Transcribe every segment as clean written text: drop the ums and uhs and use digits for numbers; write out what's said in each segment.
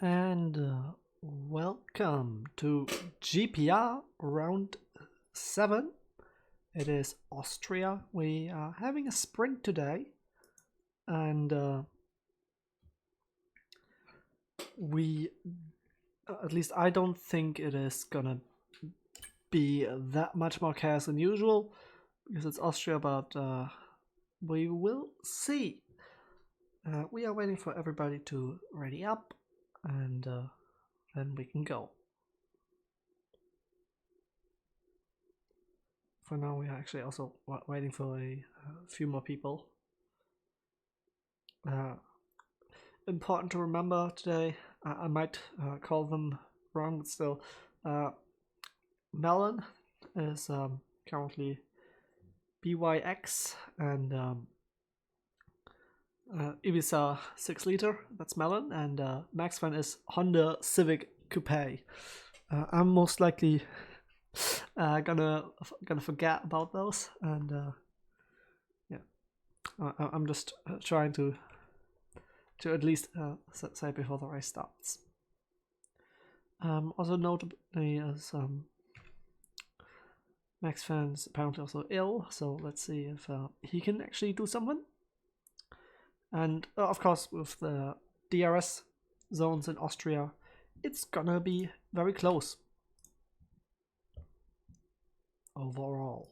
And welcome to GPR round 7. It is Austria. We are having a sprint today, and we, at least I don't think it is gonna be that much more chaos than usual because it's Austria, but we will see. We are waiting for everybody to ready up, and then we can go. For now, we are actually also waiting for a few more people. Important to remember today, I might call them wrong, but still, Melon is currently BYX, and Ibiza 6 liter, that's Melon, and Max Van is Honda Civic Coupe. I'm most likely gonna forget about those, and yeah, I'm just trying to at least say before the race starts. Also notably, as Max Fan's apparently also ill, so let's see if he can actually do something. And of course, with the DRS zones in Austria, it's gonna be very close overall.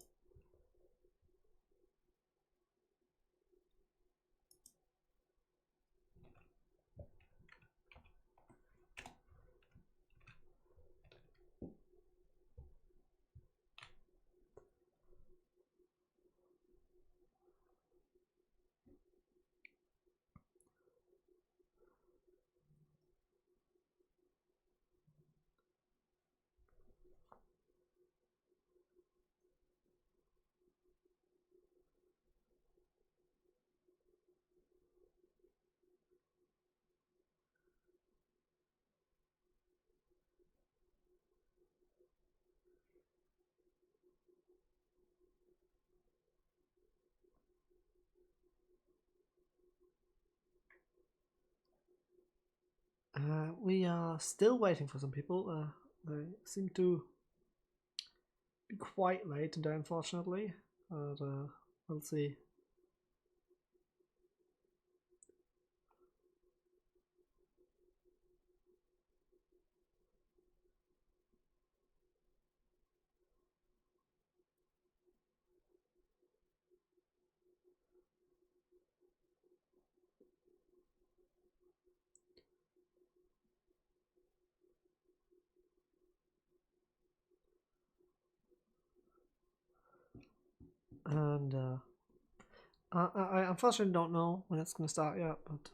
We are still waiting for some people. They seem to be quite late today, unfortunately. But we'll see. And I unfortunately don't know when it's going to start yet, but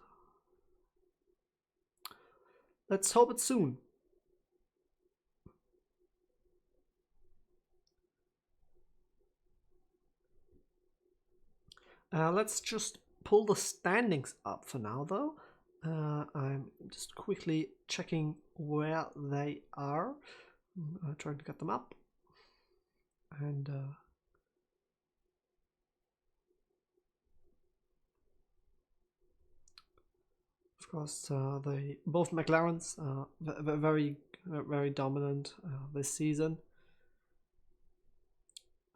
let's hope it's soon. Let's just pull the standings up for now, though. I'm just quickly checking where they are. Trying to get them up. And of course, they both McLarens very dominant this season,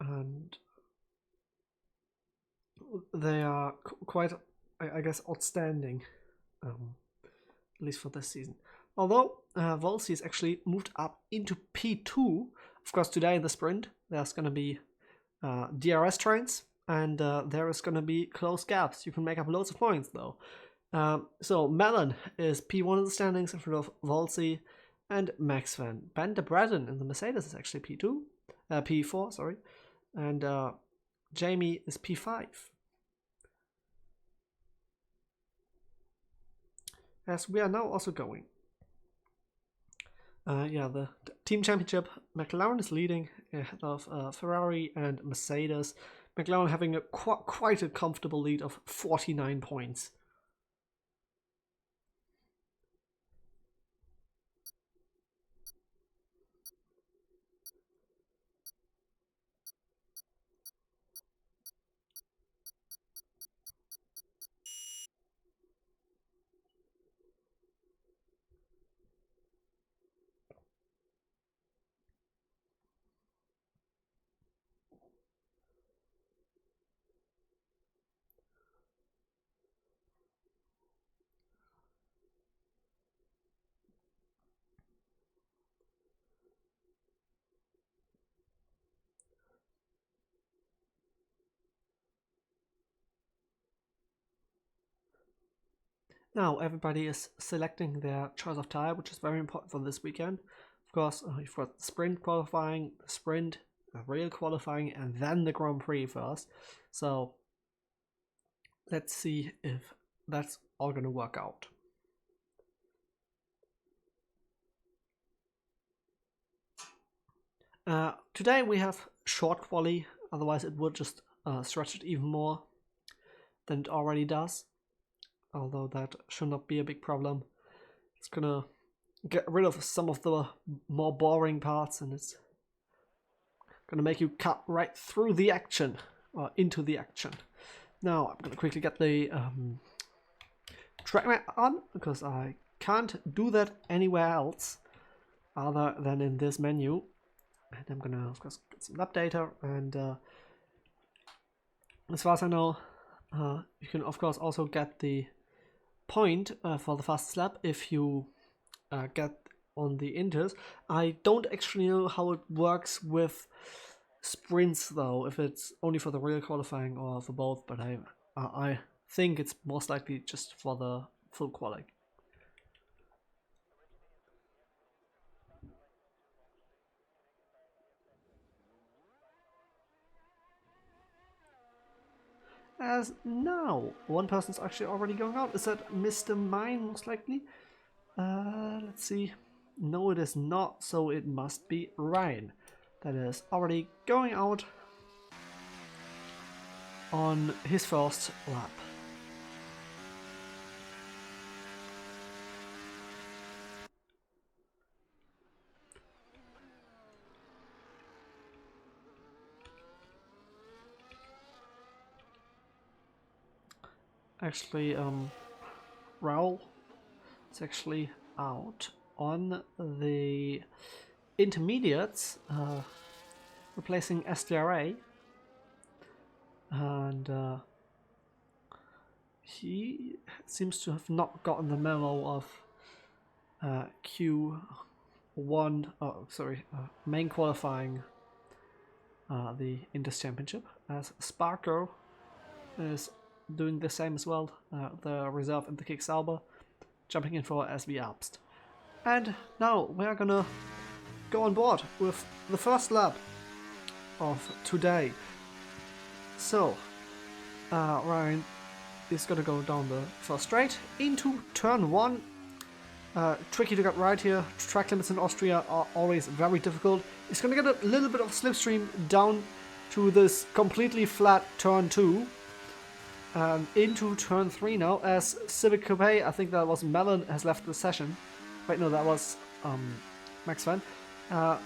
and they are quite, I guess, outstanding, at least for this season. Although Volsi has actually moved up into P2. Of course, today in the sprint, there's going to be DRS trains, and there is going to be close gaps. You can make up loads of points, though. So Melon is P1 in the standings in front of Volsi and Max Van. Ben de Bredden in the Mercedes is actually P4, sorry, and Jamie is P5. As we are now also going. The team championship, McLaren is leading ahead of Ferrari and Mercedes. McLaren having quite a comfortable lead of 49 points. Now everybody is selecting their choice of tire, which is very important for this weekend. Of course, you've got sprint qualifying, sprint, rail qualifying, and then the Grand Prix first. So let's see if that's all going to work out. Today we have short quali, otherwise it would just stretch it even more than it already does. Although that should not be a big problem. It's gonna get rid of some of the more boring parts, and it's gonna make you cut right through the action, or into the action. Now I'm gonna quickly get the track map on, because I can't do that anywhere else other than in this menu. And I'm gonna, of course, get some lap data, and as far as I know, you can of course also get the point for the fastest lap if you get on the inters. I don't actually know how it works with sprints though, if it's only for the real qualifying or for both, but I think it's most likely just for the full quali. As now, one person's actually already going out. Is that Mr. Mine, most likely? Let's see. No, it is not, so it must be Ryan. That is already going out on his first lap. Actually, Raul is actually out on the intermediates, replacing SDRA, and he seems to have not gotten the memo of Q1, main qualifying the Indus Championship, as Sparker is doing the same as well, the reserve and the kick Sauber, jumping in for SV Abst. And now we're gonna go on board with the first lap of today. So, Ryan is gonna go down the first straight into turn 1. Tricky to get right here. Track limits in Austria are always very difficult. It's gonna get a little bit of slipstream down to this completely flat turn 2. Into turn 3 now, as Civic Coupe, I think that was Melon, has left the session. Wait, no, that was Max Van. Down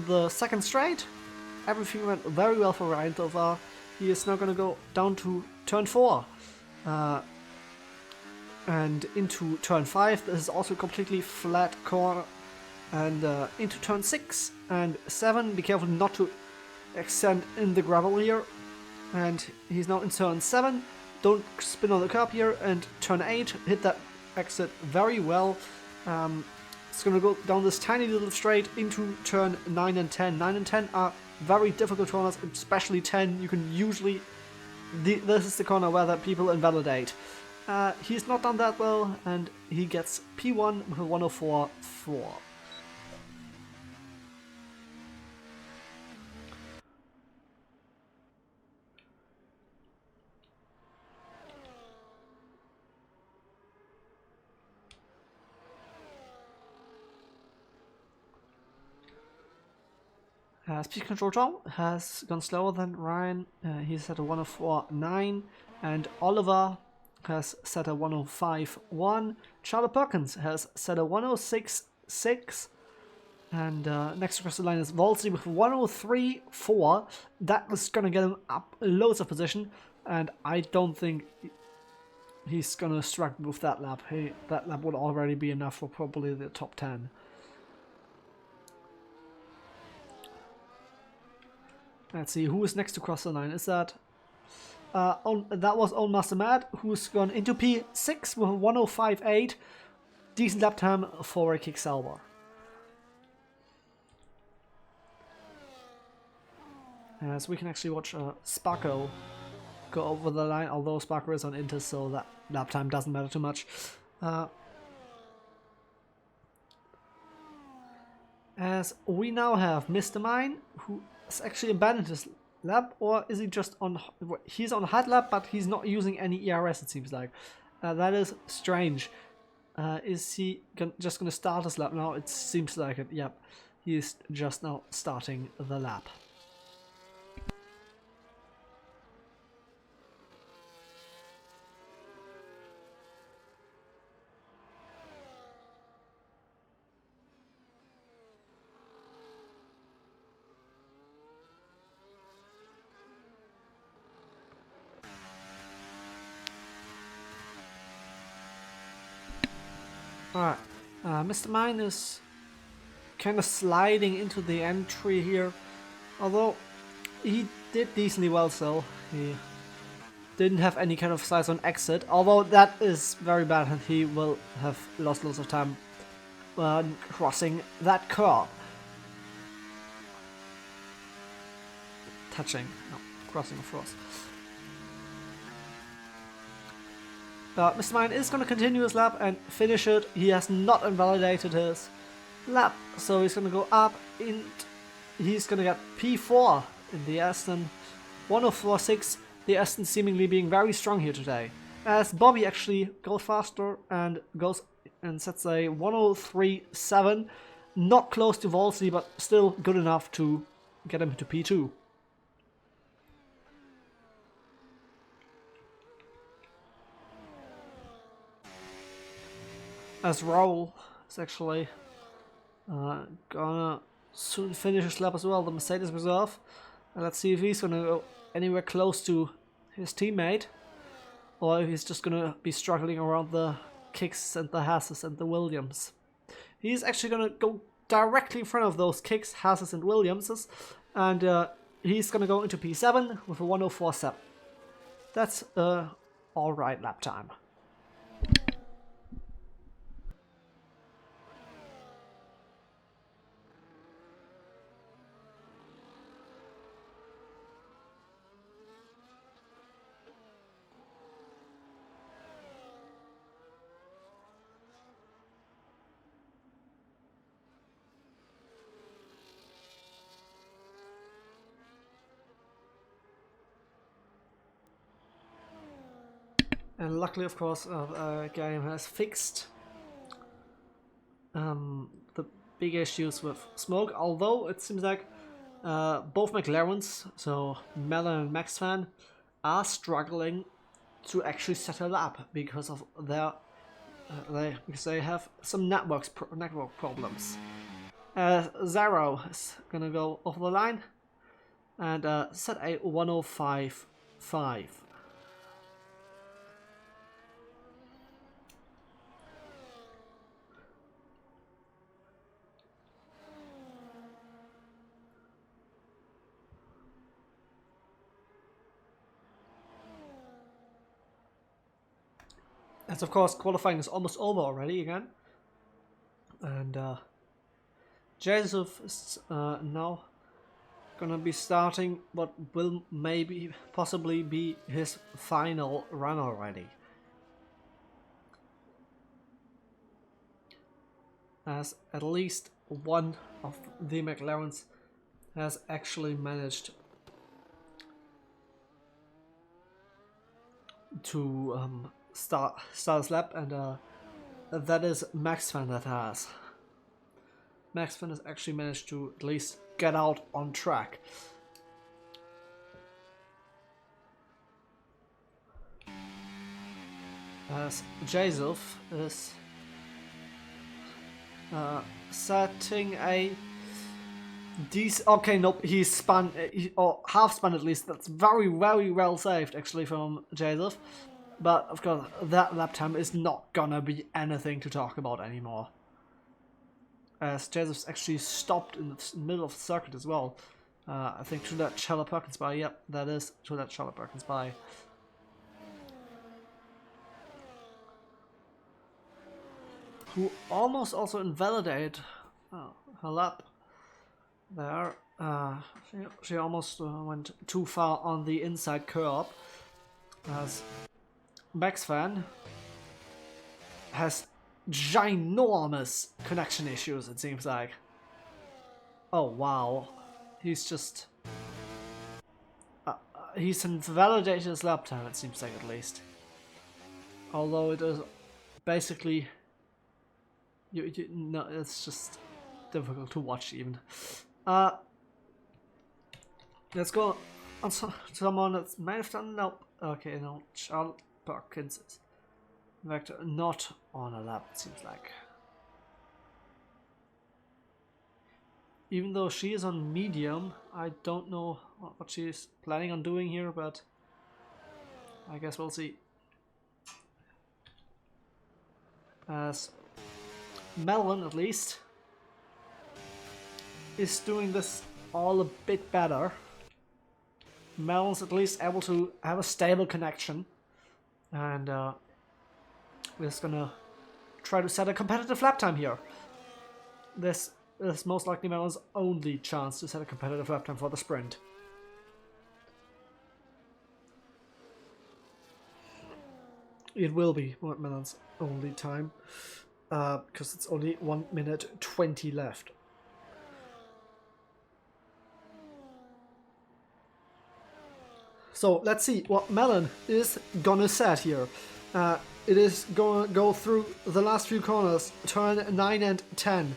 the second straight, everything went very well for Ryan so far. He is now going to go down to turn 4. And into turn 5, this is also a completely flat corner. And into turn 6 and 7, be careful not to extend in the gravel here. And he's now in turn 7, don't spin on the curb here, and turn 8, hit that exit very well. It's going to go down this tiny little straight into turn 9 and 10. 9 and 10 are very difficult corners, especially 10. You can usually, this is the corner where the people invalidate. He's not done that well, and he gets P1 with a 104.4. Speed control John has gone slower than Ryan. He's at a 104.9, and Oliver has set a 105.1. Charlotte Perkins has set a 106.6. And next across the line is Wolsey with 103.4. That was going to get him up loads of position, and I don't think he's going to struggle with that lap. That lap would already be enough for probably the top 10. Let's see, who is next to cross the line? Is that... that was Old Master Matt, who's gone into P6 with a 105.8. Decent lap time for a kick Sauber. As we can actually watch Sparko go over the line, although Sparker is on Inter, so that lap time doesn't matter too much. As we now have Mr. Mine, who has actually abandoned his lap, or is he just on... He's on hard lap, but he's not using any ERS, it seems like. That is strange. Is he just going to start his lap now? It seems like it, yep. He's just now starting the lap. Alright, Mr. Mine is kind of sliding into the entry here, although he did decently well, so he didn't have any kind of size on exit, although that is very bad and he will have lost lots of time crossing that curb. Crossing of course. Mr. Mine is going to continue his lap and finish it. He has not invalidated his lap, so he's going to go up and he's going to get P4 in the Aston. 104.6, the Aston seemingly being very strong here today. As Bobby actually goes faster and goes and sets a 103.7, not close to Wolsey, but still good enough to get him to P2. As Raul is actually gonna soon finish his lap as well, the Mercedes reserve. And let's see if he's gonna go anywhere close to his teammate, or if he's just gonna be struggling around the Kicks and the Hasses and the Williams. He's actually gonna go directly in front of those Kicks, Hasses and Williamses, and he's gonna go into P7 with a 104.7. That's alright lap time. And luckily, of course, game has fixed the big issues with smoke, although it seems like both McLarens, so Mellon and Max Fan, are struggling to actually set a lap because of their because they have some network problems. Zero is gonna go over the line and set a 105.5. As of course, qualifying is almost over already again, and Joseph is now gonna be starting what will possibly be his final run already, as at least one of the McLarens has actually managed to start his lap, and that is Max Fan that has. Max Fan has actually managed to at least get out on track. As Joseph is setting a okay, nope, he's spun, or half spun at least. That's very, very well saved actually from Joseph. But of course, that lap time is not gonna be anything to talk about anymore. As Joseph's actually stopped in the middle of the circuit as well. I think to that Charlotte Perkins by. Yep, that is to that Charlotte Perkins by. Who almost also invalidated her lap there. She almost went too far on the inside curb. as Max Fan has ginormous connection issues, it seems like. Oh wow, he's just... he's invalidated his lap time, it seems like, at least. Although it is basically... no, it's just difficult to watch even. Let's go on someone that might have done... Nope. Okay, no, Charlotte Perkins is Vector not on a lap, it seems like. Even though she is on medium, I don't know what she's planning on doing here, but I guess we'll see. As Melon, at least, is doing this all a bit better. Melon's at least able to have a stable connection, and we're just gonna try to set a competitive lap time here. This is most likely Melon's only chance to set a competitive lap time for the sprint. It will be Melon's only time, because it's only 1 minute 20 left. So let's see what Melon is gonna set here. It is gonna go through the last few corners, turn 9 and 10.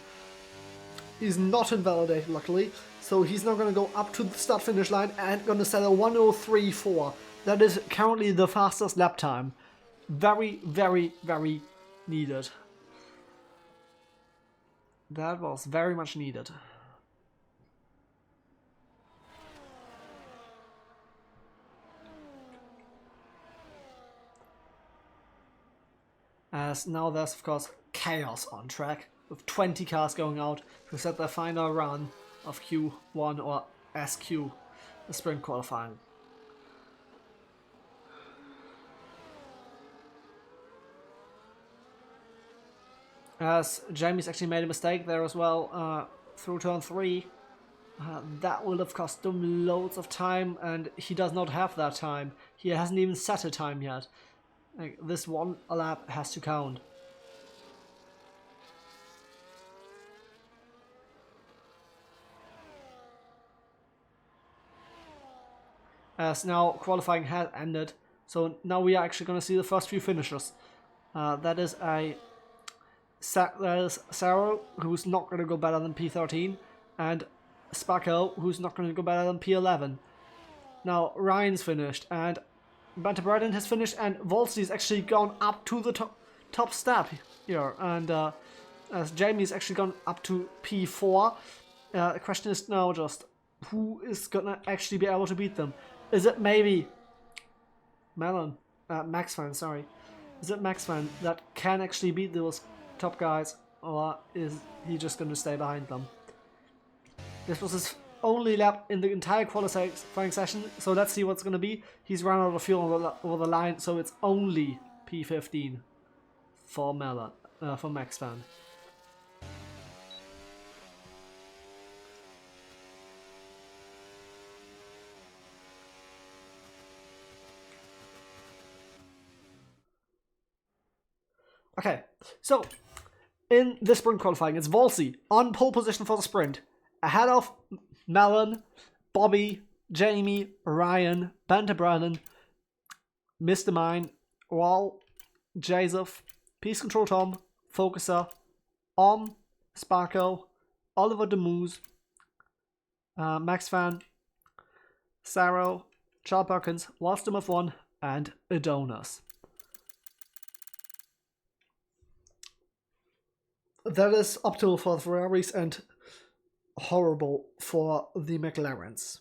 He's not invalidated, luckily, so he's now gonna go up to the start finish line and gonna set a 1:03.4. That is currently the fastest lap time. Very, very, very needed. That was very much needed. As now there's of course chaos on track, with 20 cars going out to set their final run of Q1 or SQ, the sprint qualifying. As Jamie's actually made a mistake there as well, through turn 3. That will have cost him loads of time, and he does not have that time. He hasn't even set a time yet. Like, this one lap has to count. As now qualifying has ended, so now we are actually going to see the first few finishers. That is Sarah, who's not going to go better than P13, and Spacco, who's not going to go better than P11. Now Ryan's finished, and Banter Braden has finished, and Volsey's actually gone up to the top step here, and as Jamie's actually gone up to P4. The question is now just who is gonna actually be able to beat them? Is it maybe Melon, Max Fan? Sorry, is it Max Fan that can actually beat those top guys, or is he just gonna stay behind them? This was his only lap in the entire qualifying session, so let's see what's going to be. He's run out of fuel over the line, so it's only P15 for Melon, for Max Fan. Okay, so in the sprint qualifying, it's Volsey on pole position for the sprint, ahead of Melon, Bobby, Jamie, Ryan, Banter Braden, Mr. Mine, Wall, Joseph, Peace Control Tom, Focuser, Sparko, Oliver DeMuse, Max Fan, Sarah, Charles Perkins, Wallstorm of 1, and Adonis. That is optimal for the Ferraris and horrible for the McLarens.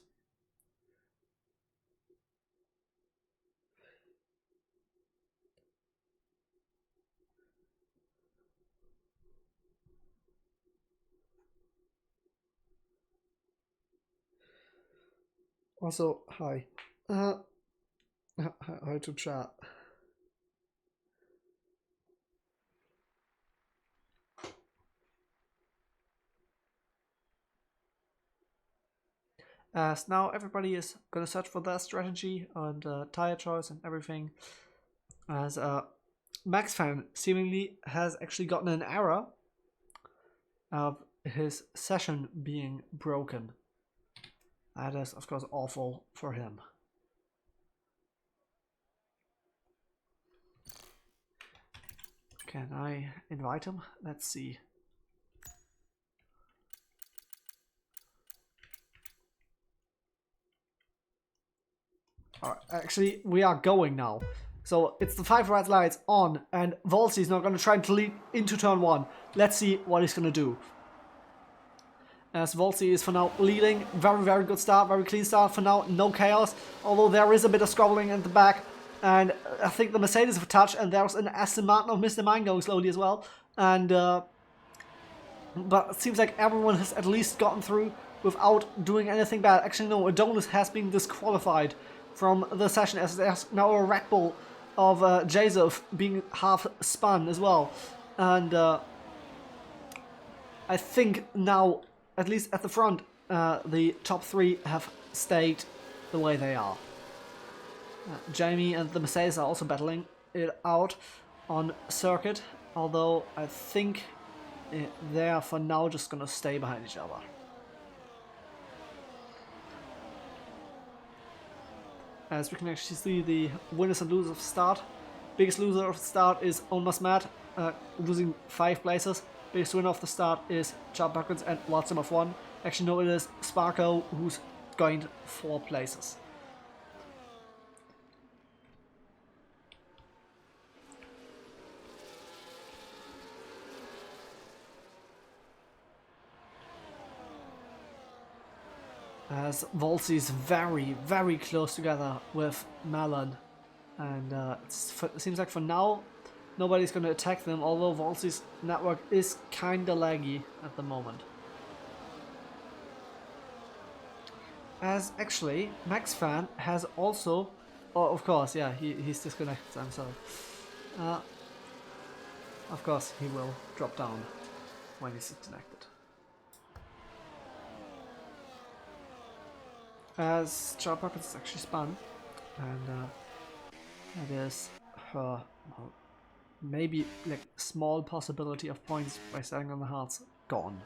Also, hi. Hi to chat. as now everybody is gonna search for their strategy and tire choice and everything, as Max Fan seemingly has actually gotten an error of his session being broken. That is, of course, awful for him. Can I invite him? Let's see. Alright, actually, we are going now. So it's the 5 red lights on, and Volsey is now going to try to lead into turn 1. Let's see what he's going to do. As Volsey is for now leading. Very, very good start, very clean start for now. No chaos, although there is a bit of squabbling at the back. And I think the Mercedes have a touch, and there's an Aston Martin of Mr. Mine going slowly as well. And but it seems like everyone has at least gotten through without doing anything bad. Actually, no, Adonis has been disqualified from the session, as there's now a Red Bull of Joseph being half spun as well. And I think now, at least at the front, the top 3 have stayed the way they are. Jamie and the Mercedes are also battling it out on circuit, although I think they are for now just gonna stay behind each other. As we can actually see the winners and losers of the start. Biggest loser of the start is Onmas Matt, losing 5 places. Biggest winner of the start is Chad Buckets and Watson of 1. Actually, no, it is Sparko who's going 4 places. As Volsey is very, very close together with Melon. And it seems like for now, nobody's going to attack them, although Volsey's network is kinda laggy at the moment. As actually, Max Fan has also... Oh, of course, yeah, he's disconnected, I'm sorry. Of course, he will drop down when he's disconnected. As Char Pockets is actually spun, and that is her, well, maybe like small possibility of points by standing on the hearts gone.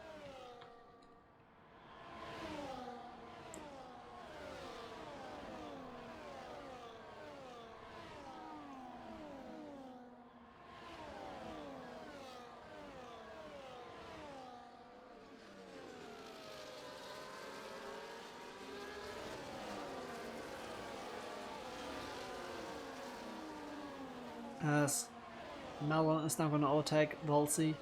As Melon is now going to overtake Volsey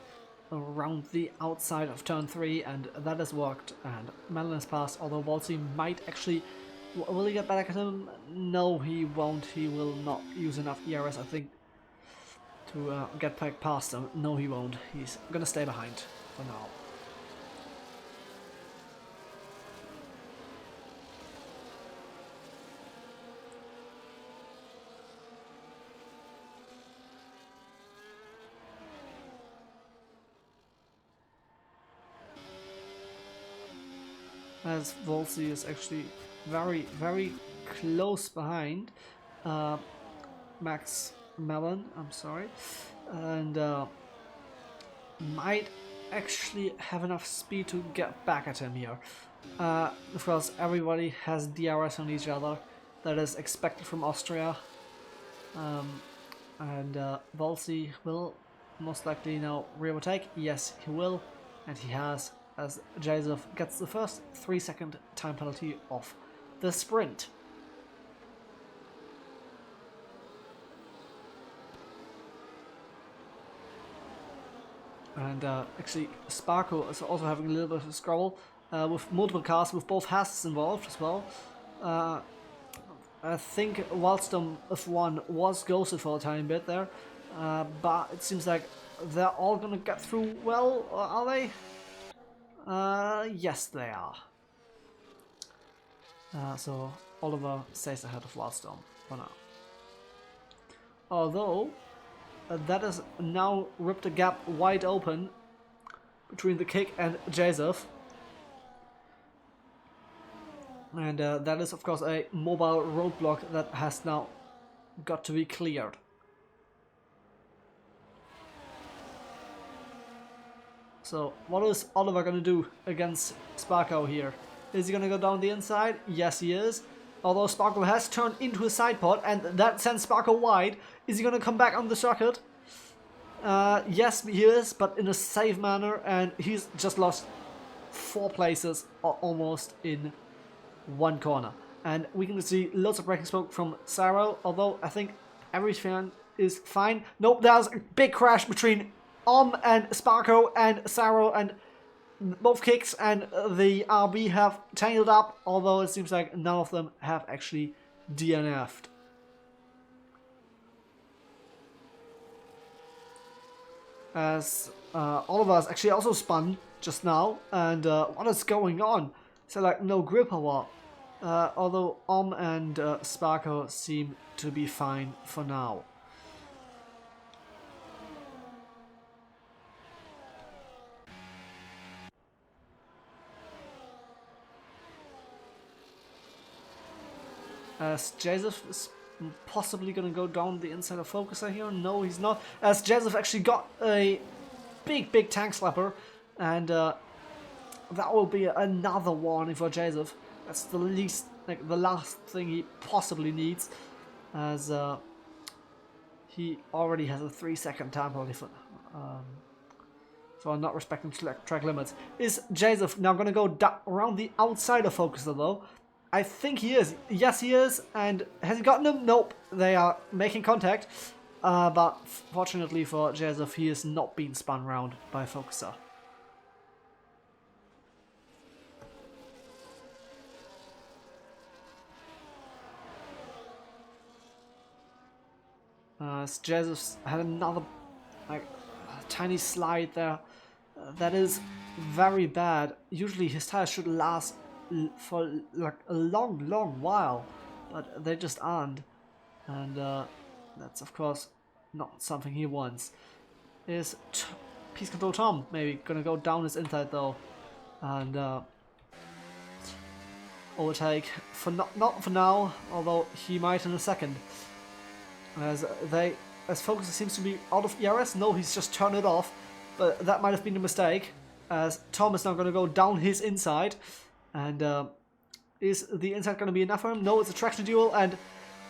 around the outside of turn 3, and that has worked, and Melon has passed, although Volsey might actually... Will he get back at him? No, he won't. He will not use enough ERS, I think, to get back past him. No, he won't. He's going to stay behind for now. As Volsey is actually very, very close behind Max Melon, I'm sorry, and might actually have enough speed to get back at him here. Of course, everybody has DRS on each other. That is expected from Austria. And Volsey will most likely now re-overtake. Yes, he will, and he has, as Joseph gets the first 3-second time penalty of the sprint. And actually, Sparko is also having a little bit of a scroll with multiple cars, with both Hasses involved as well. I think Wildstorm F1 was ghosted for a tiny bit there, but it seems like they're all gonna get through well, are they? Yes, they are. So Oliver stays ahead of Wildstorm for now. Although that has now ripped a gap wide open between the kick and Joseph. And that is, of course, a mobile roadblock that has now got to be cleared. So, what is Oliver going to do against Sparko here? Is he going to go down the inside? Yes, he is. Although Sparko has turned into a side pod, and that sends Sparko wide. Is he going to come back on the circuit? Yes, he is, but in a safe manner, and he's just lost 4 places almost in 1 corner. And we can see lots of braking smoke from Saro, although I think everything is fine. Nope, there's a big crash between and Sparko and Saro, and both kicks and the RB have tangled up, although it seems like none of them have actually DNF'd. As Oliver is actually also spun just now, and what is going on? So like no grip power, although and Sparko seem to be fine for now. As Joseph is possibly going to go down the inside of Focuser here. No, he's not. As Joseph actually got a big tank slapper. And that will be another warning for Joseph. That's the last thing he possibly needs. As he already has a 3-second time penalty for not respecting track limits. Is Joseph now going to go around the outside of Focuser though? I think he is. Yes, he is. And has he gotten him? Nope. They are making contact. But fortunately for Joseph, he is not being spun round by Focuser. Joseph's had another tiny slide there. That is very bad. Usually his tires should last for like a long while, but they just aren't, and that's of course not something he wants. Is Peace Control Tom maybe gonna go down his inside though, and overtake for not for now, although he might in a second. As Focuser seems to be out of ERS. No, he's just turned it off, but that might have been a mistake. As Tom is now gonna go down his inside. And is the inside going to be enough for him? No, it's a traction duel, and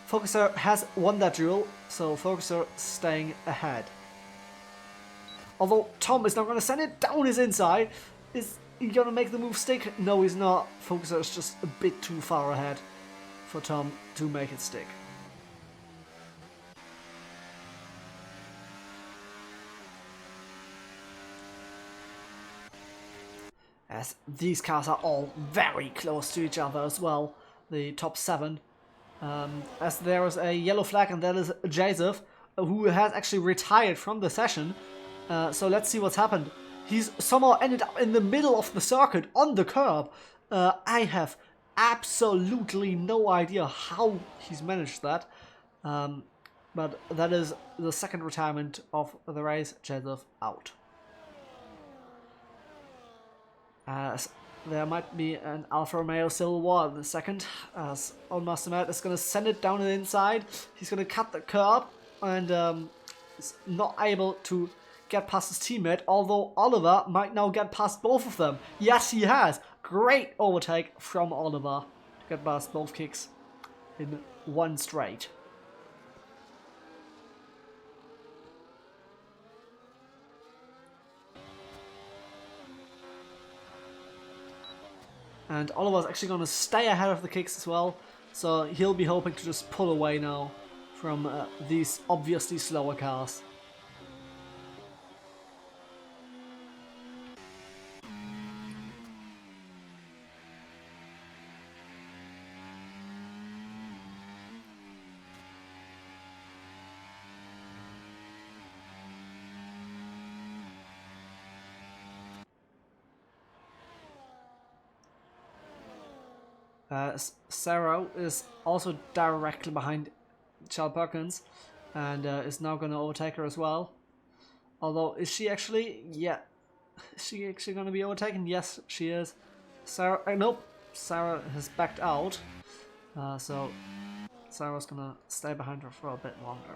Focuser has won that duel, so Focuser staying ahead. Although Tom is now going to send it down his inside. Is he going to make the move stick? No, he's not. Focuser is just a bit too far ahead for Tom to make it stick. As these cars are all very close to each other as well, the top 7. As there is a yellow flag, and that is Joseph, who has actually retired from the session. So let's see what's happened. He's somehow ended up in the middle of the circuit on the curb. I have absolutely no idea how he's managed that. But that is the second retirement of the race. Joseph out. There might be an Alfa Romeo Civil War in a second, as Old Master Matt is going to send it down the inside. He's going to cut the curb, and is not able to get past his teammate, although Oliver might now get past both of them. Yes, he has. Great overtake from Oliver to get past both kicks in one straight. And Oliver's actually going to stay ahead of the kicks as well, so he'll be hoping to just pull away now from these obviously slower cars. Sarah is also directly behind Charles Perkins, and is now going to overtake her as well. Although, is she actually? Yeah. Is she actually going to be overtaken? Yes, she is. Sarah, nope. Sarah has backed out, so Sarah's gonna stay behind her for a bit longer.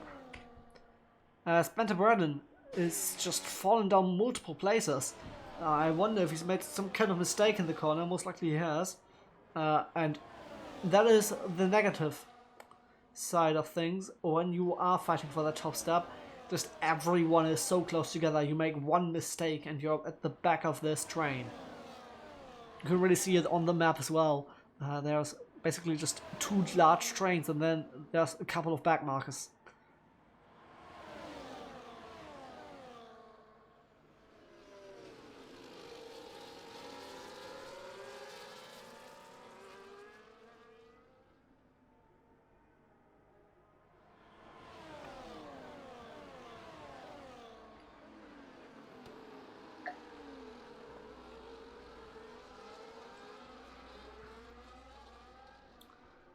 Spencer Brennan is just fallen down multiple places. I wonder if he's made some kind of mistake in the corner. Most likely he has. And that is the negative side of things. When you are fighting for the top step, just everyone is so close together. You make one mistake and you're at the back of this train. You can really see it on the map as well. There's basically just 2 large trains and then there's a couple of back markers.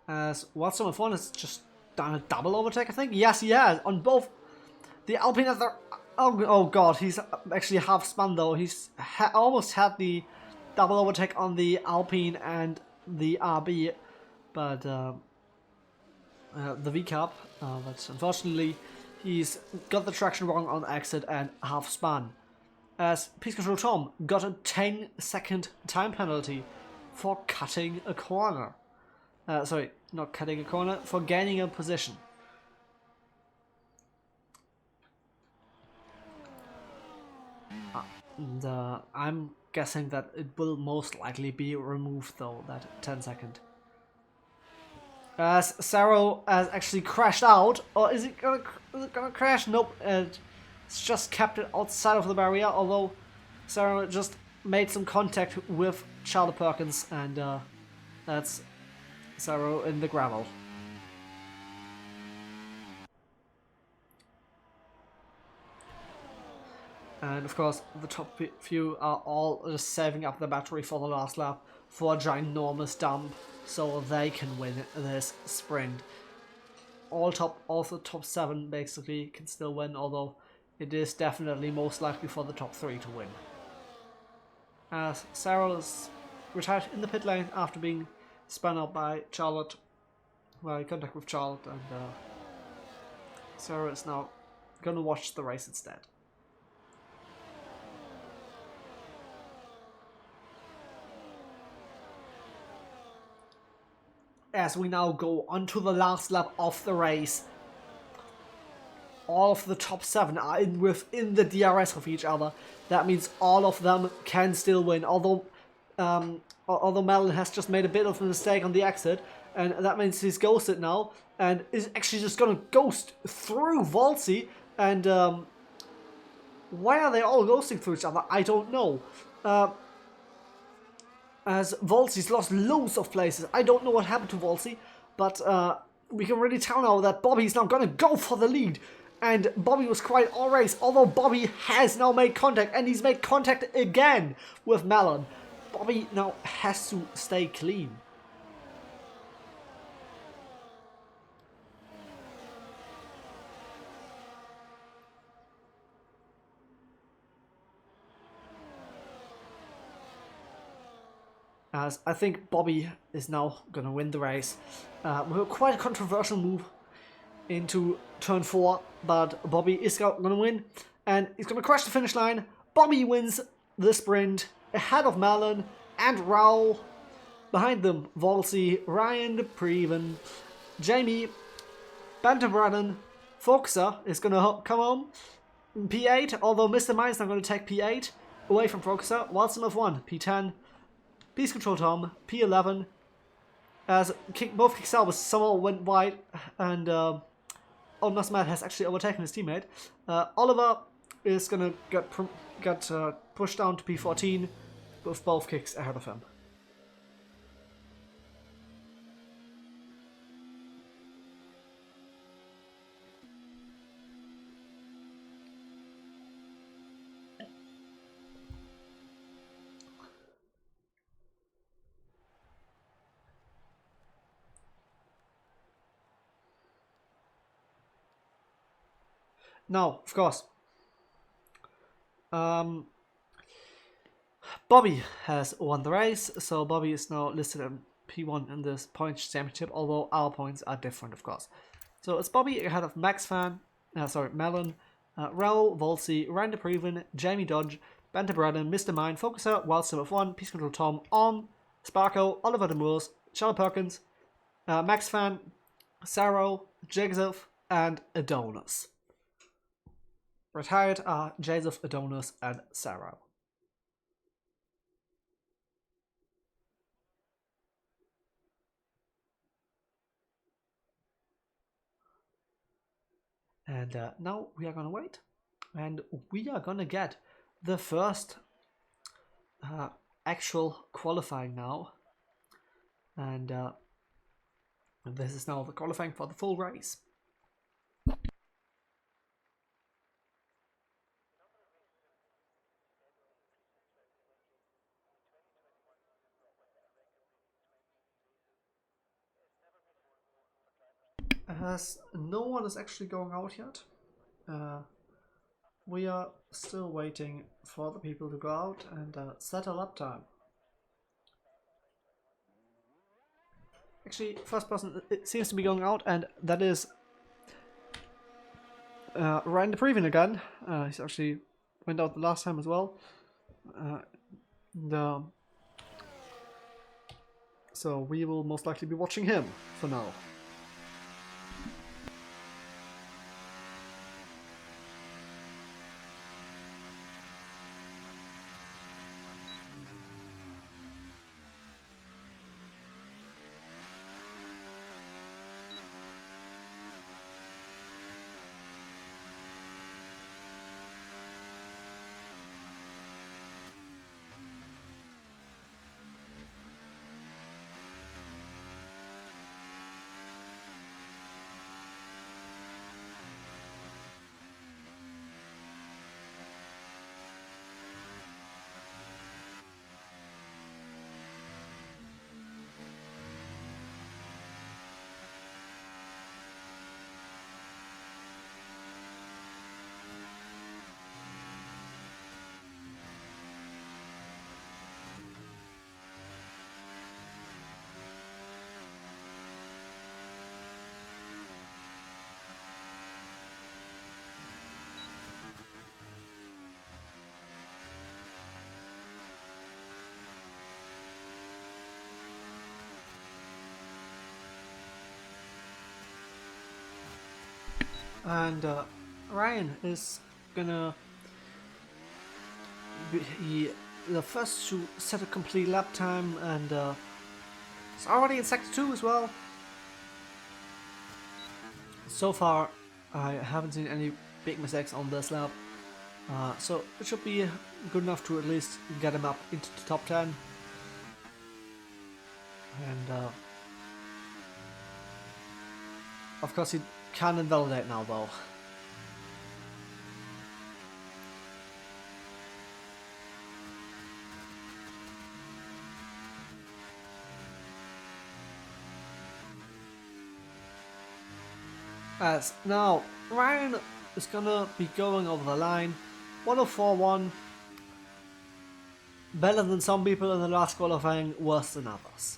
As Watson F1 has just done a double overtake, I think. Yes, he has on both the Alpine and the. Oh god, he's actually half spun though. He's almost had the double overtake on the Alpine and the RB, but the V Cup. But unfortunately, he's got the traction wrong on exit and half spun. As Peace Control Tom got a 10-second time penalty for cutting a corner. Sorry, not cutting a corner, for gaining a position. And I'm guessing that it will most likely be removed though, that 10-second. As Sarah has actually crashed out, or is it gonna crash? Nope, it's just kept it outside of the barrier, although Sarah just made some contact with Charlotte Perkins, and that's Sarah in the gravel. And of course, the top few are all just saving up the battery for the last lap for a ginormous dump, so they can win this sprint. Also top 7 basically can still win, although it is definitely most likely for the top 3 to win. As Sarah is retired in the pit lane after being spun out by Charlotte, by contact with Charlotte, and Sarah is now gonna watch the race instead. As we now go on to the last lap of the race, all of the top 7 are within the DRS of each other. That means all of them can still win, although Mellon has just made a bit of a mistake on the exit, and that means he's ghosted now, and is actually just going to ghost through Volsey, and why are they all ghosting through each other? I don't know. As Volsey's lost loads of places. I don't know what happened to Volsey, but we can really tell now that Bobby's now going to go for the lead. And Bobby was quiet all race, although Bobby has now made contact, and he's made contact again with Mellon. Bobby now has to stay clean. As I think Bobby is now going to win the race. Quite a controversial move into turn 4, but Bobby is going to win, and he's going to crash the finish line. Bobby wins the sprint ahead of Mellon and Raul. Behind them, Volsey, Ryan, Preven, Jamie, Bantam Brannan, Foxer is going to come home. P8, although Mr. Mine's not going to take P8 away from Foxer. Watson of 1, P10. Peace Control Tom, P11, as both kick salvers somehow went wide, and Matt has actually overtaken his teammate. Oliver is going to get pushed down to P14 with both kicks ahead of him. Now, of course, Bobby has won the race, so Bobby is now listed at P1 in this points championship, although our points are different, of course. So it's Bobby ahead of Melon, Raoul, Volsey, Randy Preven, Jamie Dodge, Bente Braden, Mr. Mine, Focuser, Wildstorm of 1, Peace Control Tom, On, Sparko, Oliver Demurs, Charlotte Perkins, Max Fan, Saro, Joseph, and Adonis. Retired are Joseph, Adonis, and Saro. And now we are gonna wait, and we are gonna get the first actual qualifying now, and this is now the qualifying for the full race. As no one is actually going out yet, we are still waiting for the people to go out and set a lap time. Actually, first person it seems to be going out, and that is Ryan de Preven again. He's actually went out the last time as well. So we will most likely be watching him for now. And Ryan is gonna be the first to set a complete lap time, and it's already in sector 2 as well. So far, I haven't seen any big mistakes on this lap, so it should be good enough to at least get him up into the top 10. And of course, he can invalidate now, though. As now, Ryan is gonna be going over the line. 104.1. Better than some people in the last qualifying, worse than others.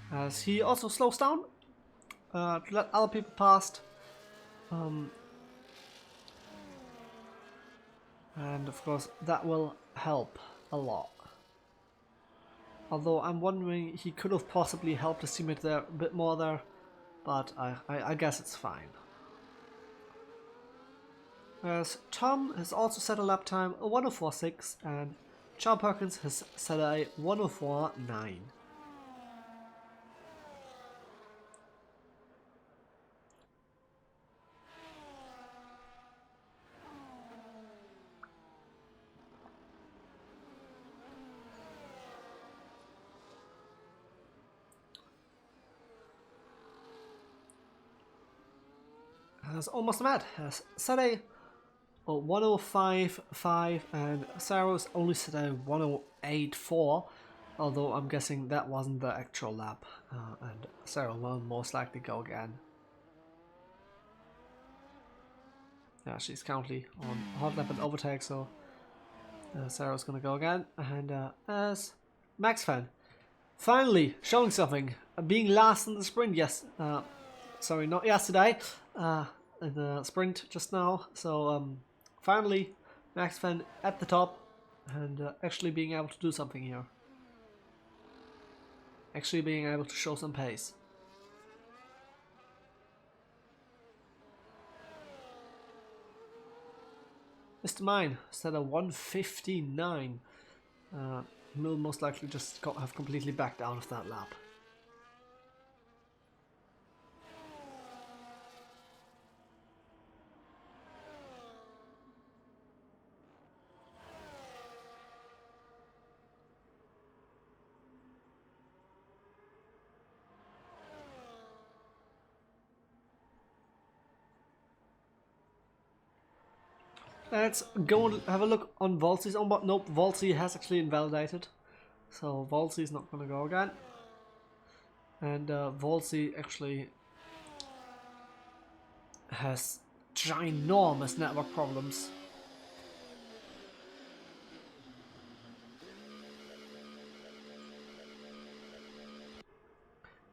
As he also slows down to let other people past. And of course, that will help a lot. Although I'm wondering, he could have possibly helped his teammate there a bit more there, but I guess it's fine. As Tom has also set a lap time, a 104.6, and Charles Perkins has set a 104.9. As almost mad, has set a 105.5, and Saro's only set a 108.4, although I'm guessing that wasn't the actual lap, and Saro will most likely go again. Yeah, she's currently on hot lap and overtake, so Sarah's gonna go again. And as Max fan, finally showing something, being last in the sprint. Yes, sorry, not yesterday, in the sprint just now. So finally, Max fan at the top and actually being able to do something here. Actually being able to show some pace. Mr. Mine set a 1:59. Will most likely just have completely backed out of that lap. Let's go and have a look on Volsi's onboard. Nope, Volsi has actually invalidated. So Volsi is not going to go again. And Volsi actually has ginormous network problems.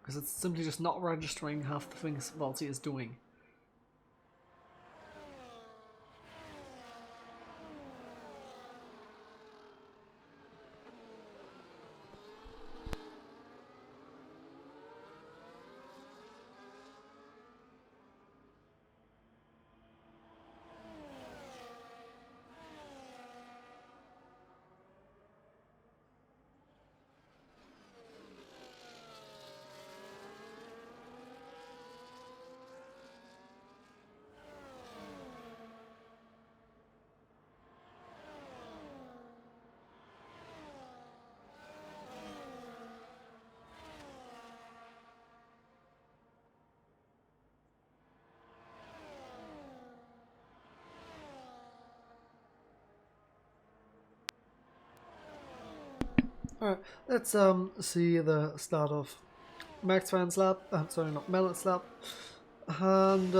Because it's simply just not registering half the things Volsi is doing. Alright, let's see the start of Max Van's lap. Sorry, not Melon's lap. And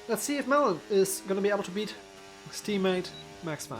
let's see if Melon is going to be able to beat his teammate Max Van.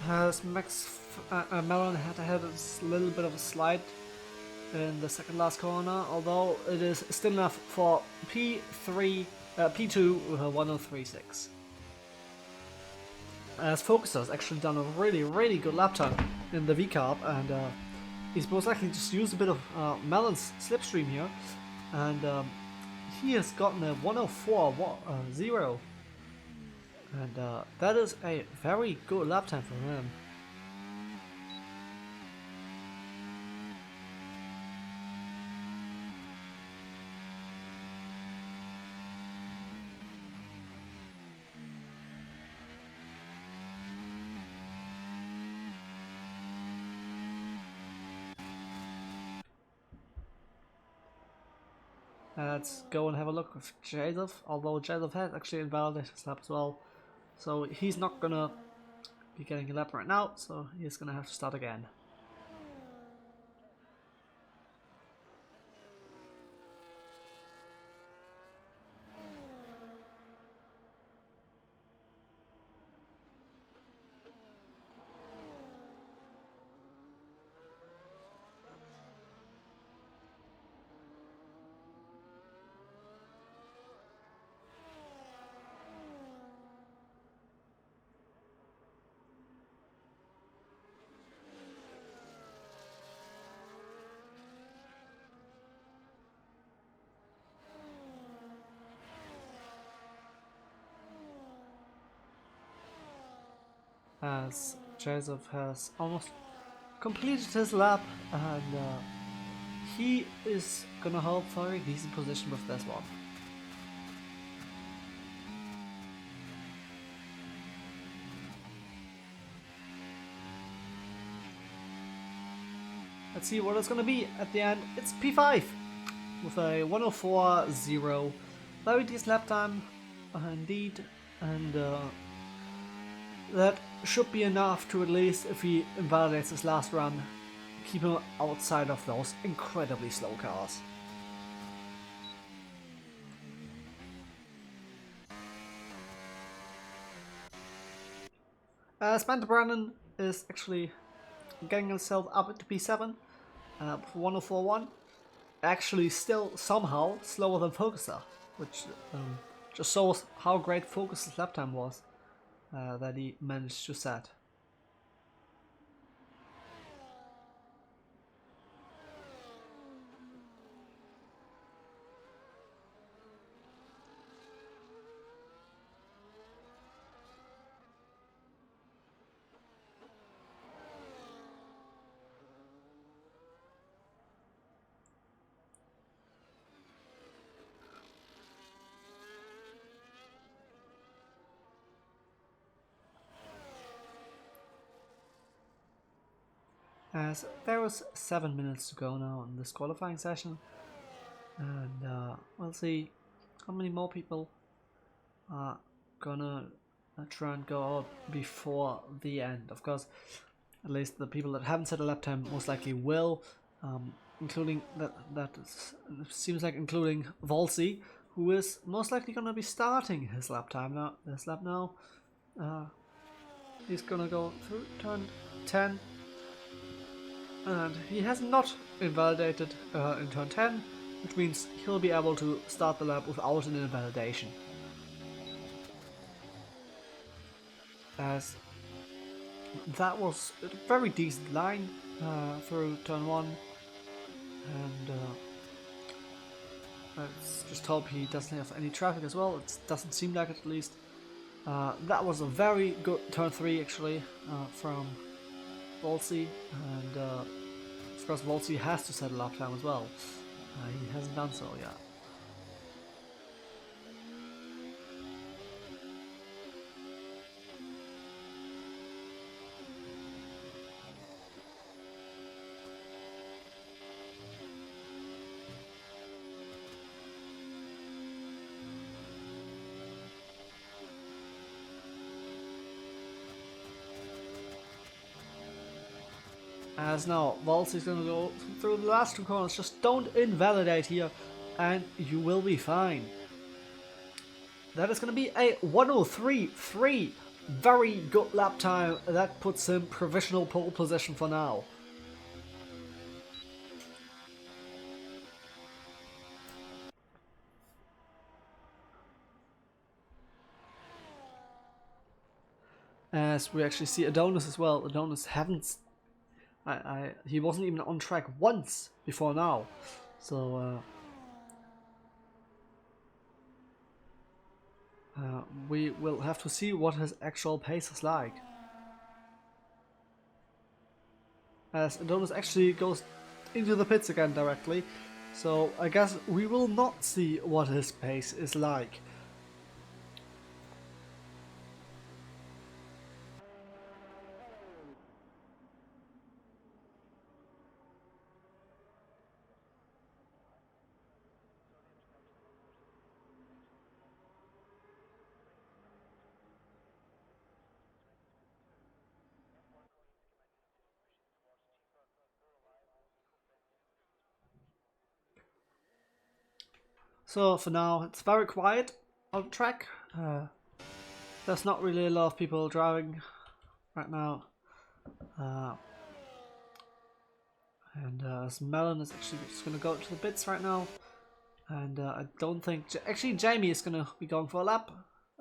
Has Melon had a little bit of a slide in the second last corner, although it is still enough for P2 1036. As Focuser's actually done a really good lap time in the V-Carb, and he's most likely just used a bit of Melon's slipstream here, and he has gotten a 104.0. And that is a very good lap time for him. Let's go and have a look with Jadov, although Jadov has actually invalidated his lap as well. So he's not gonna be getting a lap right now, so he's gonna have to start again. as Joseph has almost completed his lap, and he is gonna hold for a decent position with this one. Let's see what it's gonna be at the end. It's P5 with a 104.0. Very decent lap time, indeed, and that should be enough to, at least if he invalidates his last run, keep him outside of those incredibly slow cars. Spencer Brennan is actually getting himself up into P7 for 104.1. Actually still somehow slower than Focuser, which just shows how great Focuser's lap time was that he managed to set. As there was 7 minutes to go now in this qualifying session, and we'll see how many more people are gonna try and go out before the end. Of course, at least the people that haven't set a lap time most likely will, including seems like including Volsi, who is most likely gonna be starting his lap time now. This lap now, he's gonna go through turn 10. And he has not invalidated in turn 10, which means he'll be able to start the lap without an invalidation. As that was a very decent line through turn 1, and let's just hope he doesn't have any traffic as well. It doesn't seem like it, at least. That was a very good turn 3 actually from Volsi, and of course Volsi has to set a lap time as well. He hasn't done so yet. As now, Volsi's going to go through the last 2 corners. Just don't invalidate here and you will be fine. That is going to be a 103.3. Very good lap time. That puts him provisional pole position for now. As we actually see Adonis as well. Adonis haven't... he wasn't even on track once before now. So we will have to see what his actual pace is like. As Adonis actually goes into the pits again directly. So I guess we will not see what his pace is like. So for now, it's very quiet on the track. There's not really a lot of people driving right now. And Melon is actually just going to go to the pits right now. And I don't think... Actually, Jamie is going to be going for a lap,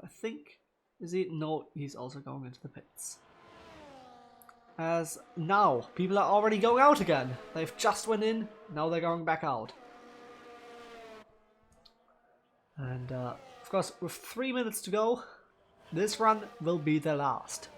I think. Is he? No, he's also going into the pits. As now, people are already going out again. They've just went in, now they're going back out. And of course, with 3 minutes to go, this run will be the last.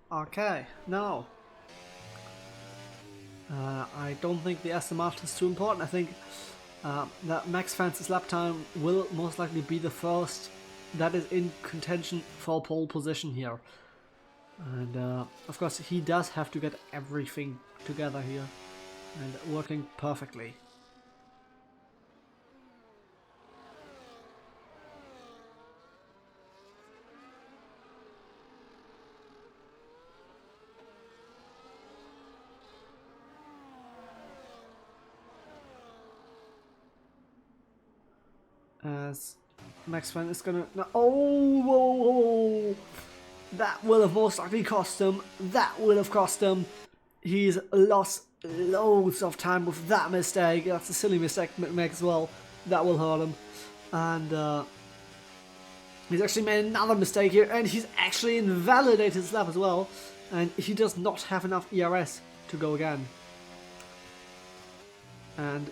Okay, now I don't think the SMR is too important. I think that Max Fancy's lap time will most likely be the first that is in contention for pole position here. And of course he does have to get everything together here and working perfectly. As Max Fan is gonna... No, oh, whoa, whoa, that will have most likely cost him. That will have cost him. He's lost loads of time with that mistake. That's a silly mistake to make as well. That will hurt him. And he's actually made another mistake here, and he's actually invalidated his lap as well. And he does not have enough ERS to go again. And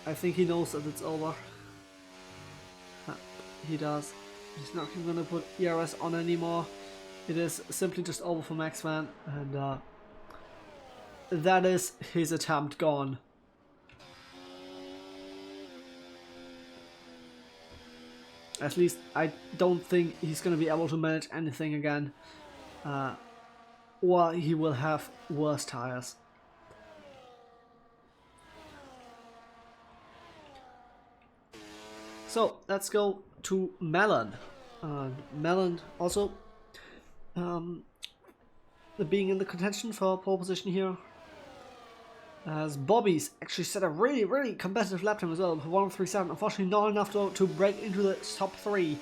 I think he knows that it's over. He does. He's not going to put ERS on anymore. It is simply just over for Max Van, and that is his attempt gone. At least I don't think he's going to be able to manage anything again, or he will have worse tires. So let's go to Melon. Melon also being in the contention for pole position here. As Bobby's actually set a really competitive lap time as well, 1:37. Unfortunately not enough to break into the top 3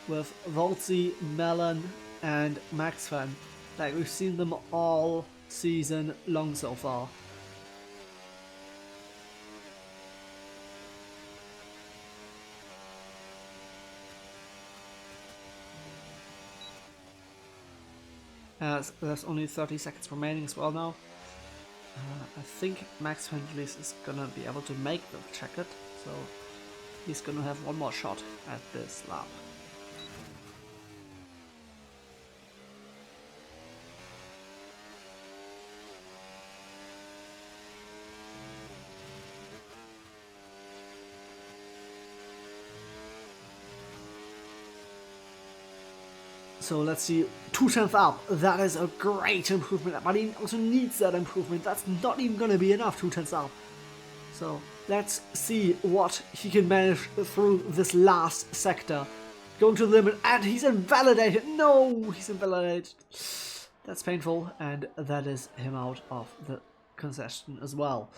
with Volzi, Melon and Max Fan. Like we've seen them all season long so far. As there's only 30 seconds remaining as well now. I think Max Van is gonna be able to make the checker, so he's gonna have one more shot at this lap. So let's see, 2/10 up, that is a great improvement, but he also needs that improvement. That's not even going to be enough, 2/10 up. So let's see what he can manage through this last sector. Going to the limit, and he's invalidated. No, he's invalidated. That's painful, and that is him out of the concession as well.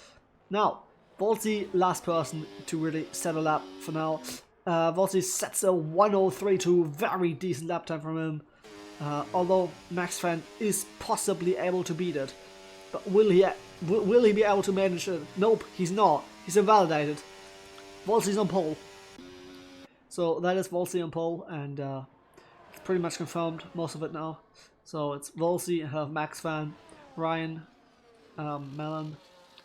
Now, Volzi, last person to really settle up for now. Volzi sets a 1:03.2, very decent lap time from him. Although Max Fan is possibly able to beat it, but will he be able to manage it? Nope, he's not. He's invalidated. Volzi's on pole. So that is Volzi on pole, and it's pretty much confirmed, most of it now. So it's Volzi, Max Fan, Ryan, Melon,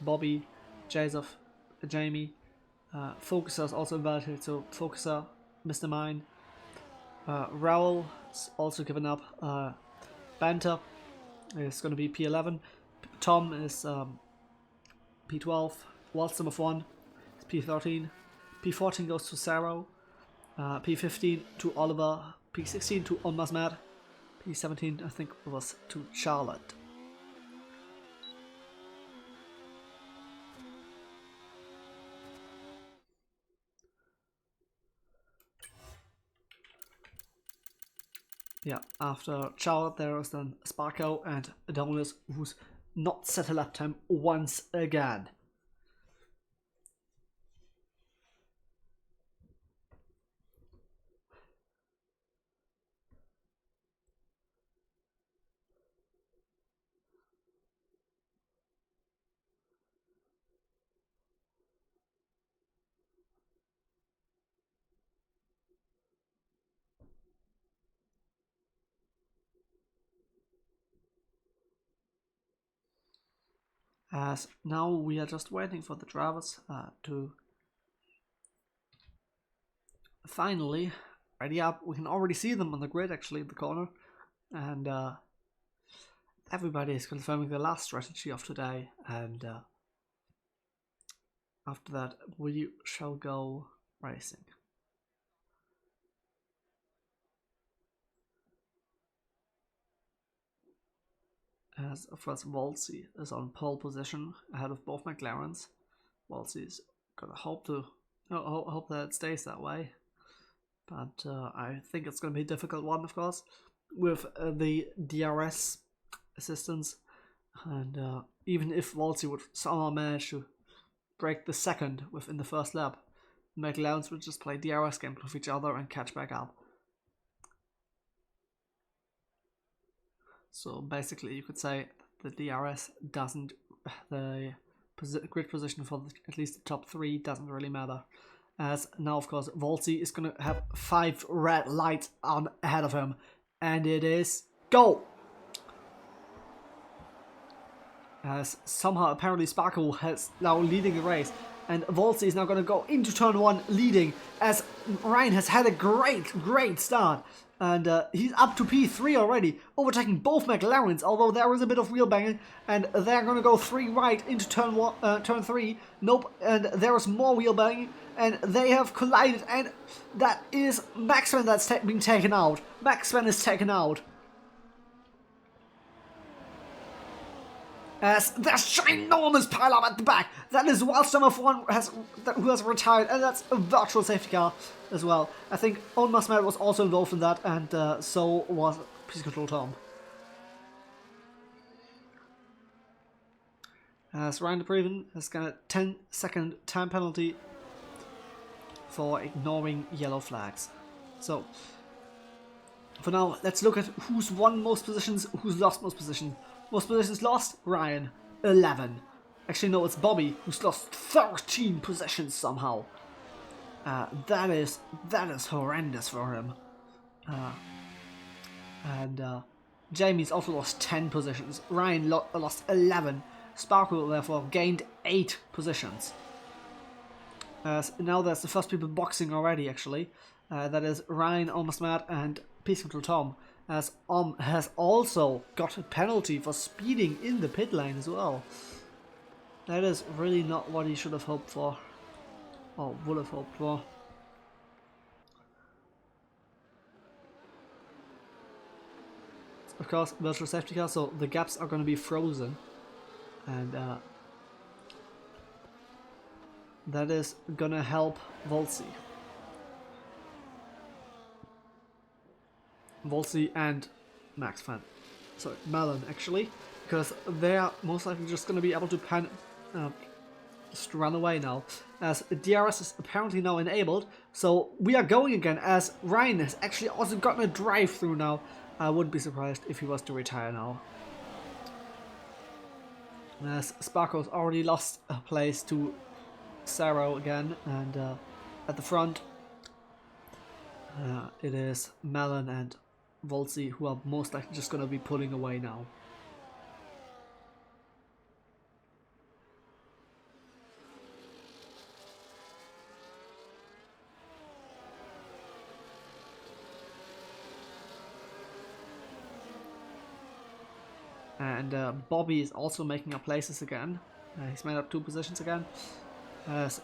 Bobby, Joseph, Jamie. Focuser is also invalidated, so Focuser, Mr. Mine. Raoul is also given up. Banter is going to be P11. Tom is P12. Walston of 1 is P13. P14 goes to Saro. P15 to Oliver. P16 to Onmasmad. P17 I think was to Charlotte. Yeah, after Charlotte there is then Sparko and Adonis, who's not set a lap time once again. As now we are just waiting for the drivers to finally ready up. We can already see them on the grid actually in the corner, and everybody is confirming the last strategy of today, and after that we shall go racing. As of course Wolsey is on pole position ahead of both McLarens. Wolsey's gonna hope that it stays that way, but I think it's gonna be a difficult one, of course, with the DRS assistance, and even if Wolsey would somehow manage to break the second within the first lap, McLarens would just play DRS games with each other and catch back up. So basically you could say the DRS doesn't, the grid position for at least the top 3 doesn't really matter. As now of course Wolsey is going to have 5 red lights on ahead of him, and it is go! As somehow apparently Sparko has now leading the race, and Wolsey is now going to go into turn 1 leading, as Ryan has had a great start. And he's up to P3 already, overtaking both McLarens, although there is a bit of wheel banging, and they're going to go 3 right into turn 3. Nope, and there is more wheel banging, and they have collided, and that is Max Van that's being taken out. Max Van is taken out. As there's ginormous pileup at the back. That is Wildstone F1 who has retired, and that's a virtual safety car as well. I think Owen Masmed was also involved in that, and so was Prix Control Tom. As Ryan de Preven has got a 10-second time penalty for ignoring yellow flags. So, for now, let's look at who's won most positions, who's lost most positions. Most positions lost, Ryan, 11. Actually, no, it's Bobby, who's lost 13 positions somehow. That is horrendous for him. And Jamie's also lost 10 positions. Ryan lost 11. Sparko, therefore, gained 8 positions. Now there's the first people boxing already, actually. That is Ryan, Almost Mad, and Peace Control Tom. As has also got a penalty for speeding in the pit lane as well. That is really not what he should have hoped for, or would have hoped for. Of course, virtual safety car, so the gaps are going to be frozen, and that is going to help Wolsey and Max Van. Sorry, Malin actually, because they are most likely just going to be able to just run away now, as DRS is apparently now enabled. So we are going again, as Ryan has actually also gotten a drive through now. I wouldn't be surprised if he was to retire now. As Sparko's already lost a place to Saro again, and at the front it is Malin and Wolsey who are most likely just going to be pulling away now. And Bobby is also making up places again. He's made up 2 positions again.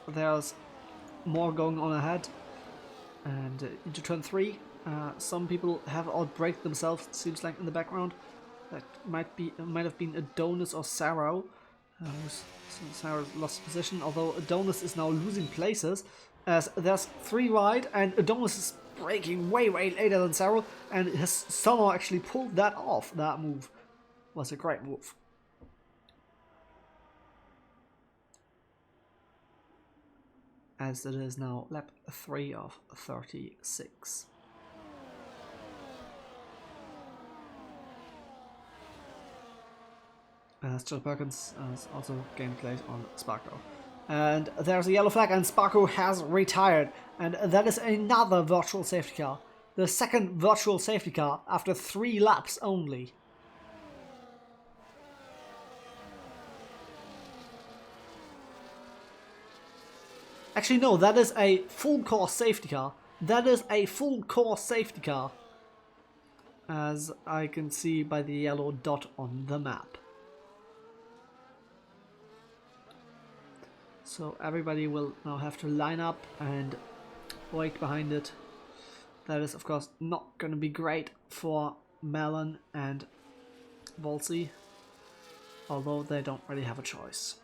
There's more going on ahead. And into turn 3, some people have outbraked themselves, it seems like, in the background. That might have been Adonis or Saro. Saro's lost position, although Adonis is now losing places, as there's 3 wide, and Adonis is braking way later than Saro, and has somehow actually pulled that off. That move was a great move. As it is now lap 3 of 36. Joe Perkins has also gained place on Sparko. And there's a yellow flag, and Sparko has retired. And that is another virtual safety car. The second virtual safety car after 3 laps only. Actually, no, that is a full course safety car. That is a full course safety car. as I can see by the yellow dot on the map. So everybody will now have to line up and wait behind it. That is of course not going to be great for Melon and Volsey, although they don't really have a choice.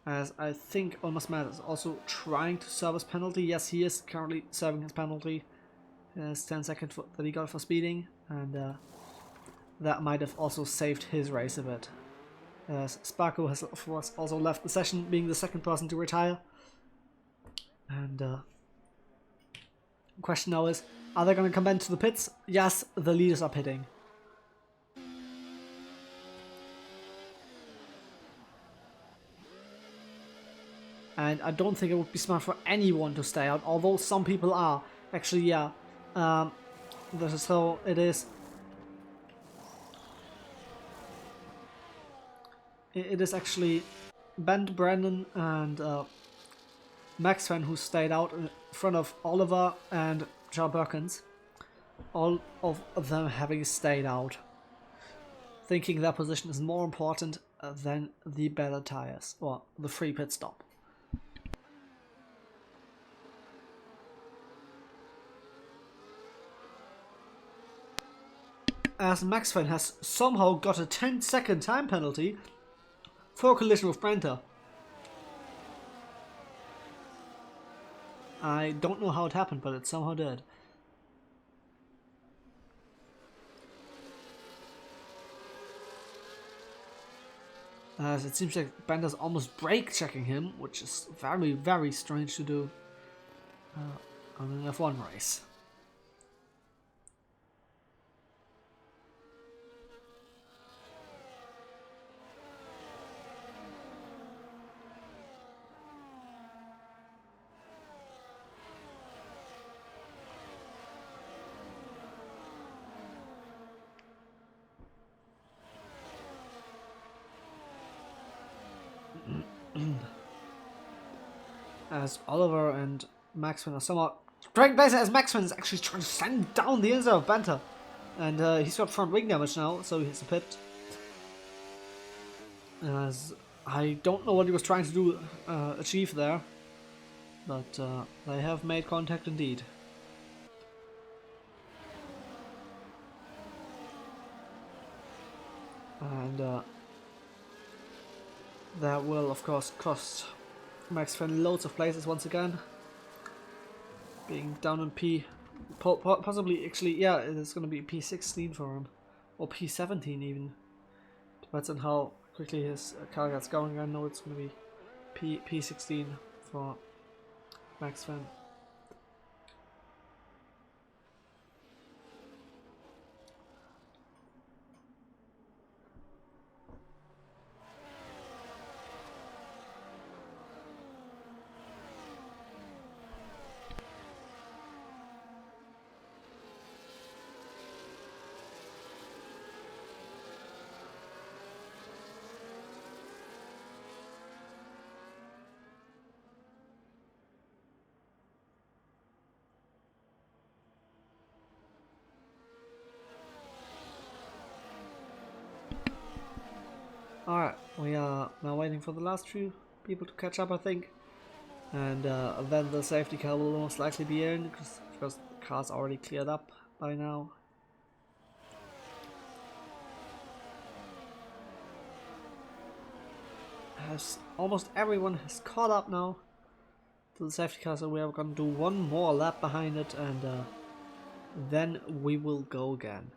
As I think Almost Mad is also trying to serve his penalty. Yes, he is currently serving his penalty. He has 10 seconds that he got for speeding, and that might have also saved his race a bit. As Sparko has of course also left the session, being the second person to retire. And question now is, are they going to come into the pits? Yes, the leaders are pitting. And I don't think it would be smart for anyone to stay out, although some people are. Actually, yeah. So it is. It is actually Bent, Brandon, and Maxfen who stayed out in front of Oliver and Joe Perkins. All of them having stayed out, thinking their position is more important than the better tires or the free pit stop. As Maxfen has somehow got a 10-second time penalty for a collision with Brenta. I don't know how it happened, but it somehow did. As it seems like Brenta's almost brake checking him, which is very, very strange to do on an F1 race. As Oliver and Maxman are somewhat dragging places, as Maxman is actually trying to send down the inside of Benta. And he's got front wing damage now, so he's a pit. As I don't know what he was trying to do, achieve there, but they have made contact indeed. And that will of course cost Maxfen loads of places once again. Being down in P, possibly actually, yeah, it's going to be P16 for him, or P17 even. Depends on how quickly his car gets going. I know it's going to be P16 for Maxfen. Alright, we are now waiting for the last few people to catch up, I think. And then the safety car will most likely be in, because the car's already cleared up by now. As almost everyone has caught up now to the safety car, so we are going to do one more lap behind it, and then we will go again.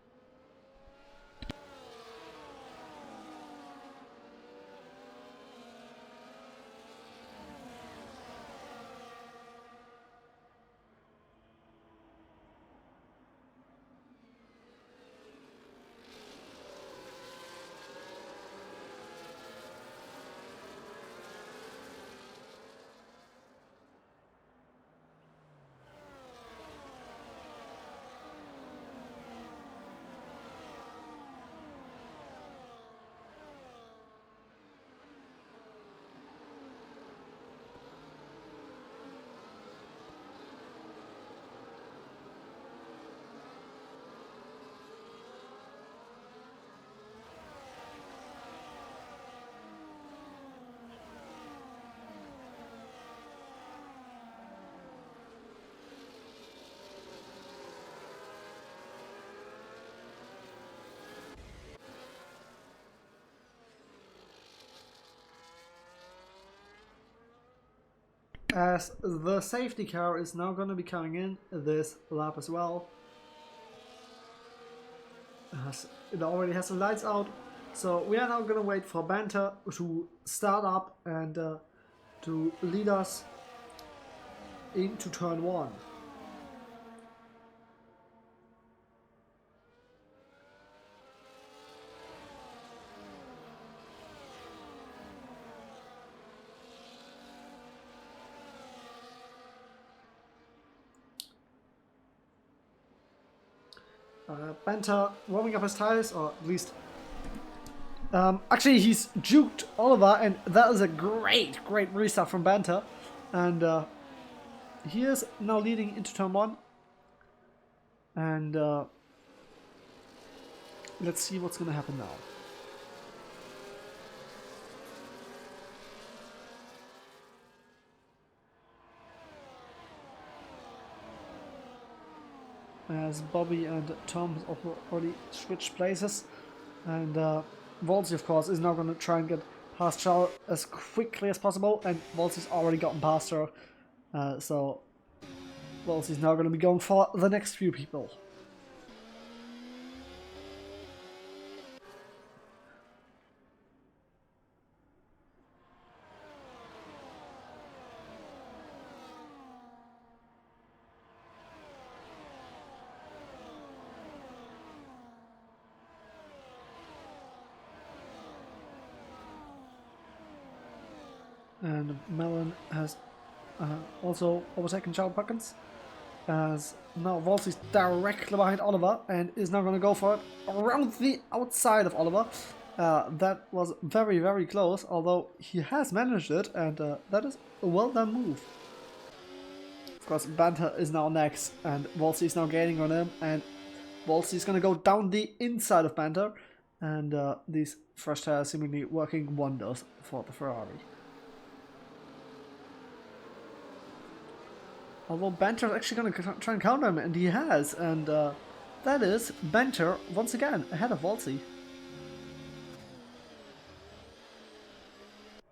as the safety car is now going to be coming in this lap as well. It already has the lights out, so we are now going to wait for Banter to start up and to lead us into turn 1. Banter warming up his tires, or at least... actually, he's juked Oliver, and that is a great restart from Banter. And he is now leading into turn 1. And let's see what's going to happen now. As Bobby and Tom already switched places, and Wolsey, of course, is now going to try and get past Charles as quickly as possible, and Wolsey's already gotten past her, so Wolsey's now going to be going for the next few people. And Melon has also overtaken Charles Perkins, as now Wolsey's directly behind Oliver and is now going to go for it around the outside of Oliver. That was very close, although he has managed it, and that is a well done move. Of course, Banter is now next, and Wolsey is now gaining on him, and Wolsey is going to go down the inside of Banter, and these fresh tires seemingly working wonders for the Ferrari. Although Banter is actually going to try and counter him, and he has, and that is Banter once again ahead of Wolsey.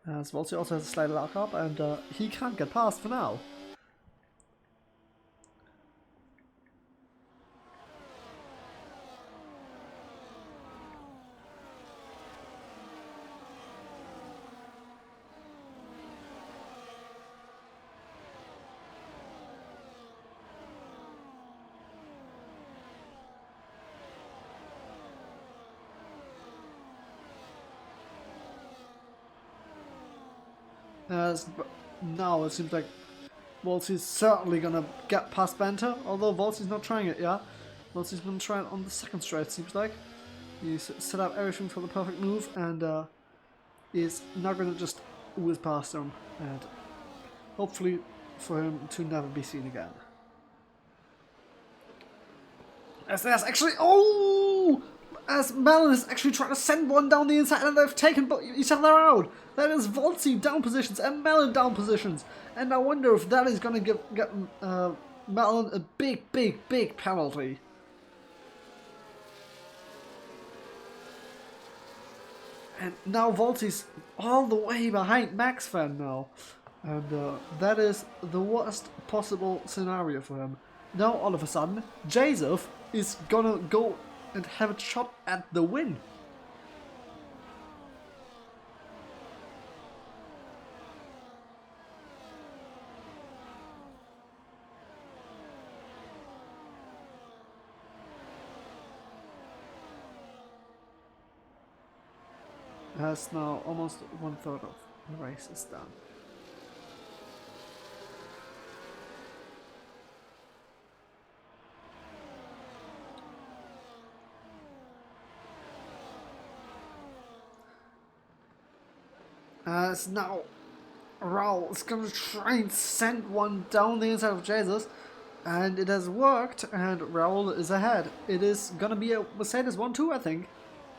As Wolsey also has a slight lock up, and he can't get past for now. As now it seems like Wolsey's certainly gonna get past Banter, although Wolsey's not trying it yet. Wolsey's gonna try it on the second straight, seems like. He's set up everything for the perfect move, and is now gonna just whiz past him, and hopefully for him to never be seen again. As there's actually... Oh! As Melon is actually trying to send one down the inside, and they've taken each other out. That is Wolsey down positions and Melon down positions. And I wonder if that is going to get Melon a big penalty. And now Wolsey's all the way behind Max Fan now. And that is the worst possible scenario for him. Now all of a sudden, Joseph is gonna go and have a shot at the win. As now almost 1/3 of the race is done. As now Raul is going to try and send one down the inside of Jesus, and it has worked, and Raul is ahead. It is going to be a Mercedes 1-2, I think,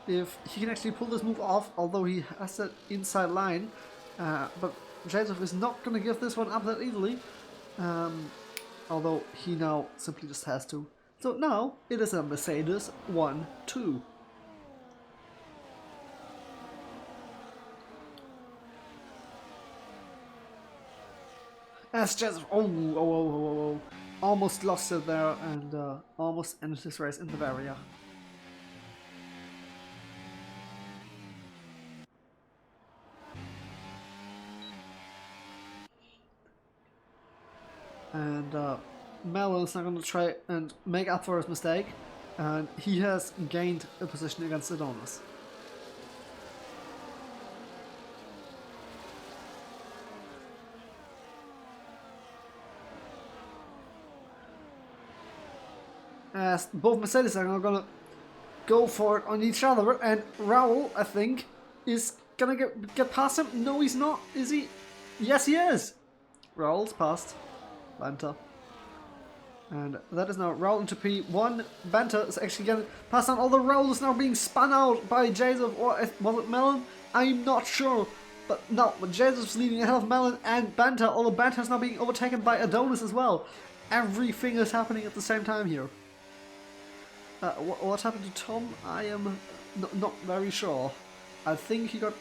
if he can actually pull this move off, although he has that inside line. But Jesus is not going to give this one up that easily, although he now simply just has to. So now it is a Mercedes 1-2. As Jazz, almost lost it there and almost ended his race in the barrier. And Melon is not going to try and make up for his mistake, and he has gained a position against Adonis. As both Mercedes are now going to go for it on each other, and Raul, I think, is going to get past him. No, he's not. Is he? Yes, he is. Raul's passed Banter. And that is now Raul into P1. Banter is actually getting passed on. Although Raul is now being spun out by Joseph, or was it Melon? I'm not sure. But no, Joseph's leading ahead of Melon and Banter, although Banter is now being overtaken by Adonis as well. Everything is happening at the same time here. What happened to Tom? I am not very sure. I think he got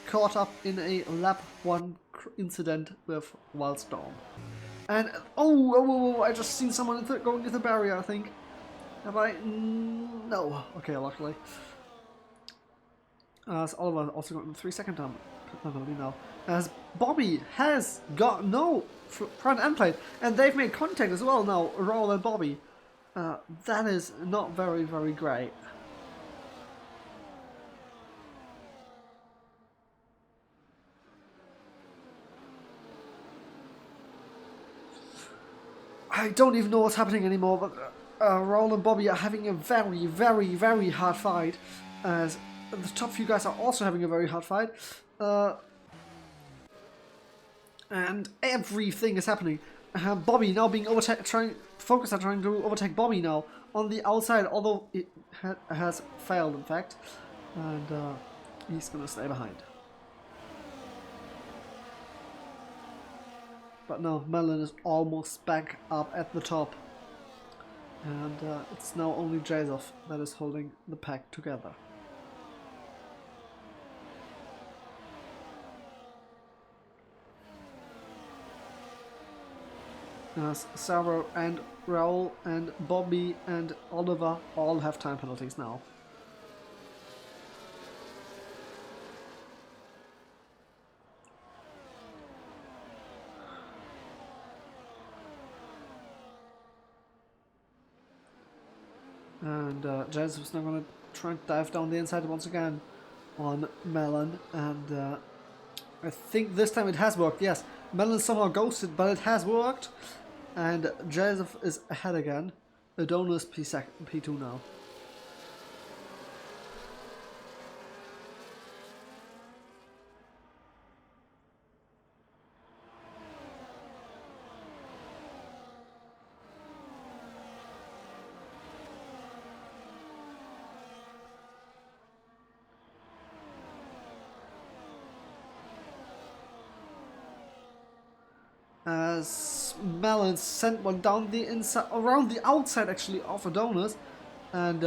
caught up in a lap 1 incident with Wildstorm. And I just seen someone going into the barrier, I think. Have I? No. Okay, luckily. So Oliver also got in the 3-second time penalty now. As Bobby has got no front end plate, and they've made contact as well now, Raul and Bobby. That is not very, very great. I don't even know what's happening anymore, but Raul and Bobby are having a very, very, very hard fight. As the top few guys are also having a very hard fight. And everything is happening. Bobby now being overtaken, focus on trying to overtake Bobby now on the outside, although it has failed in fact. And he's going to stay behind. But no, Melon is almost back up at the top. And it's now only Jazov that is holding the pack together. As Saro and Raul and Bobby and Oliver all have time penalties now. And Jazz is now going to try and dive down the inside once again on Melon. And I think this time it has worked. Yes, Melon somehow ghosted, but it has worked. And Joseph is ahead again. Adonis P2 now. As Melon sent one down the inside, around the outside actually of Adonis, and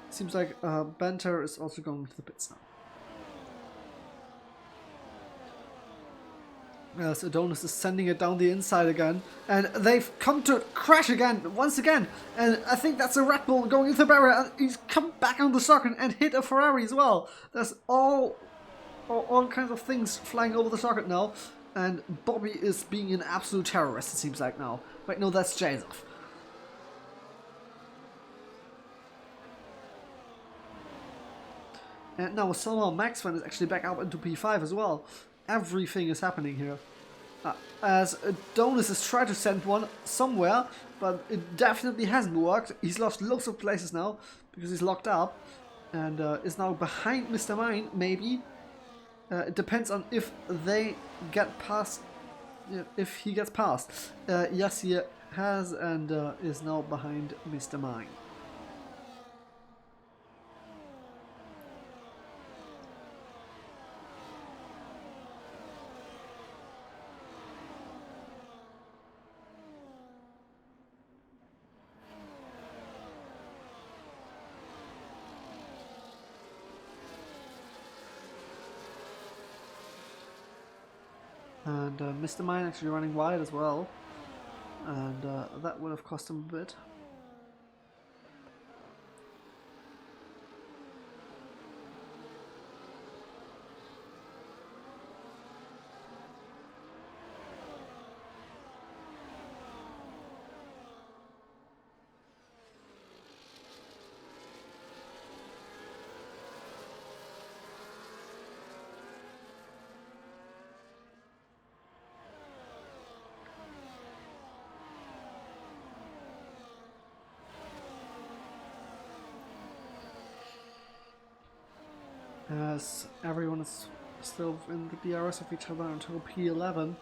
seems like Banter is also going to the pits now. As Adonis is sending it down the inside again, and they've come to crash again, once again, and I think that's a Red Bull going into the barrier, and he's come back on the circuit and hit a Ferrari as well. There's all kinds of things flying over the circuit now. And Bobby is being an absolute terrorist, it seems like now. Wait, no, that's Joseph. And now somehow Maxman is actually back up into P5 as well. Everything is happening here. As Adonis has tried to send one somewhere, but it definitely hasn't worked. He's lost lots of places now, because he's locked up. And is now behind Mr. Mine, maybe. It depends on if they get past, if he gets past. Yes, he has, and is now behind Mr. Mine. And Mr. Mine actually running wide as well. And that would have cost him a bit. As everyone is still in the DRS of each other until P11.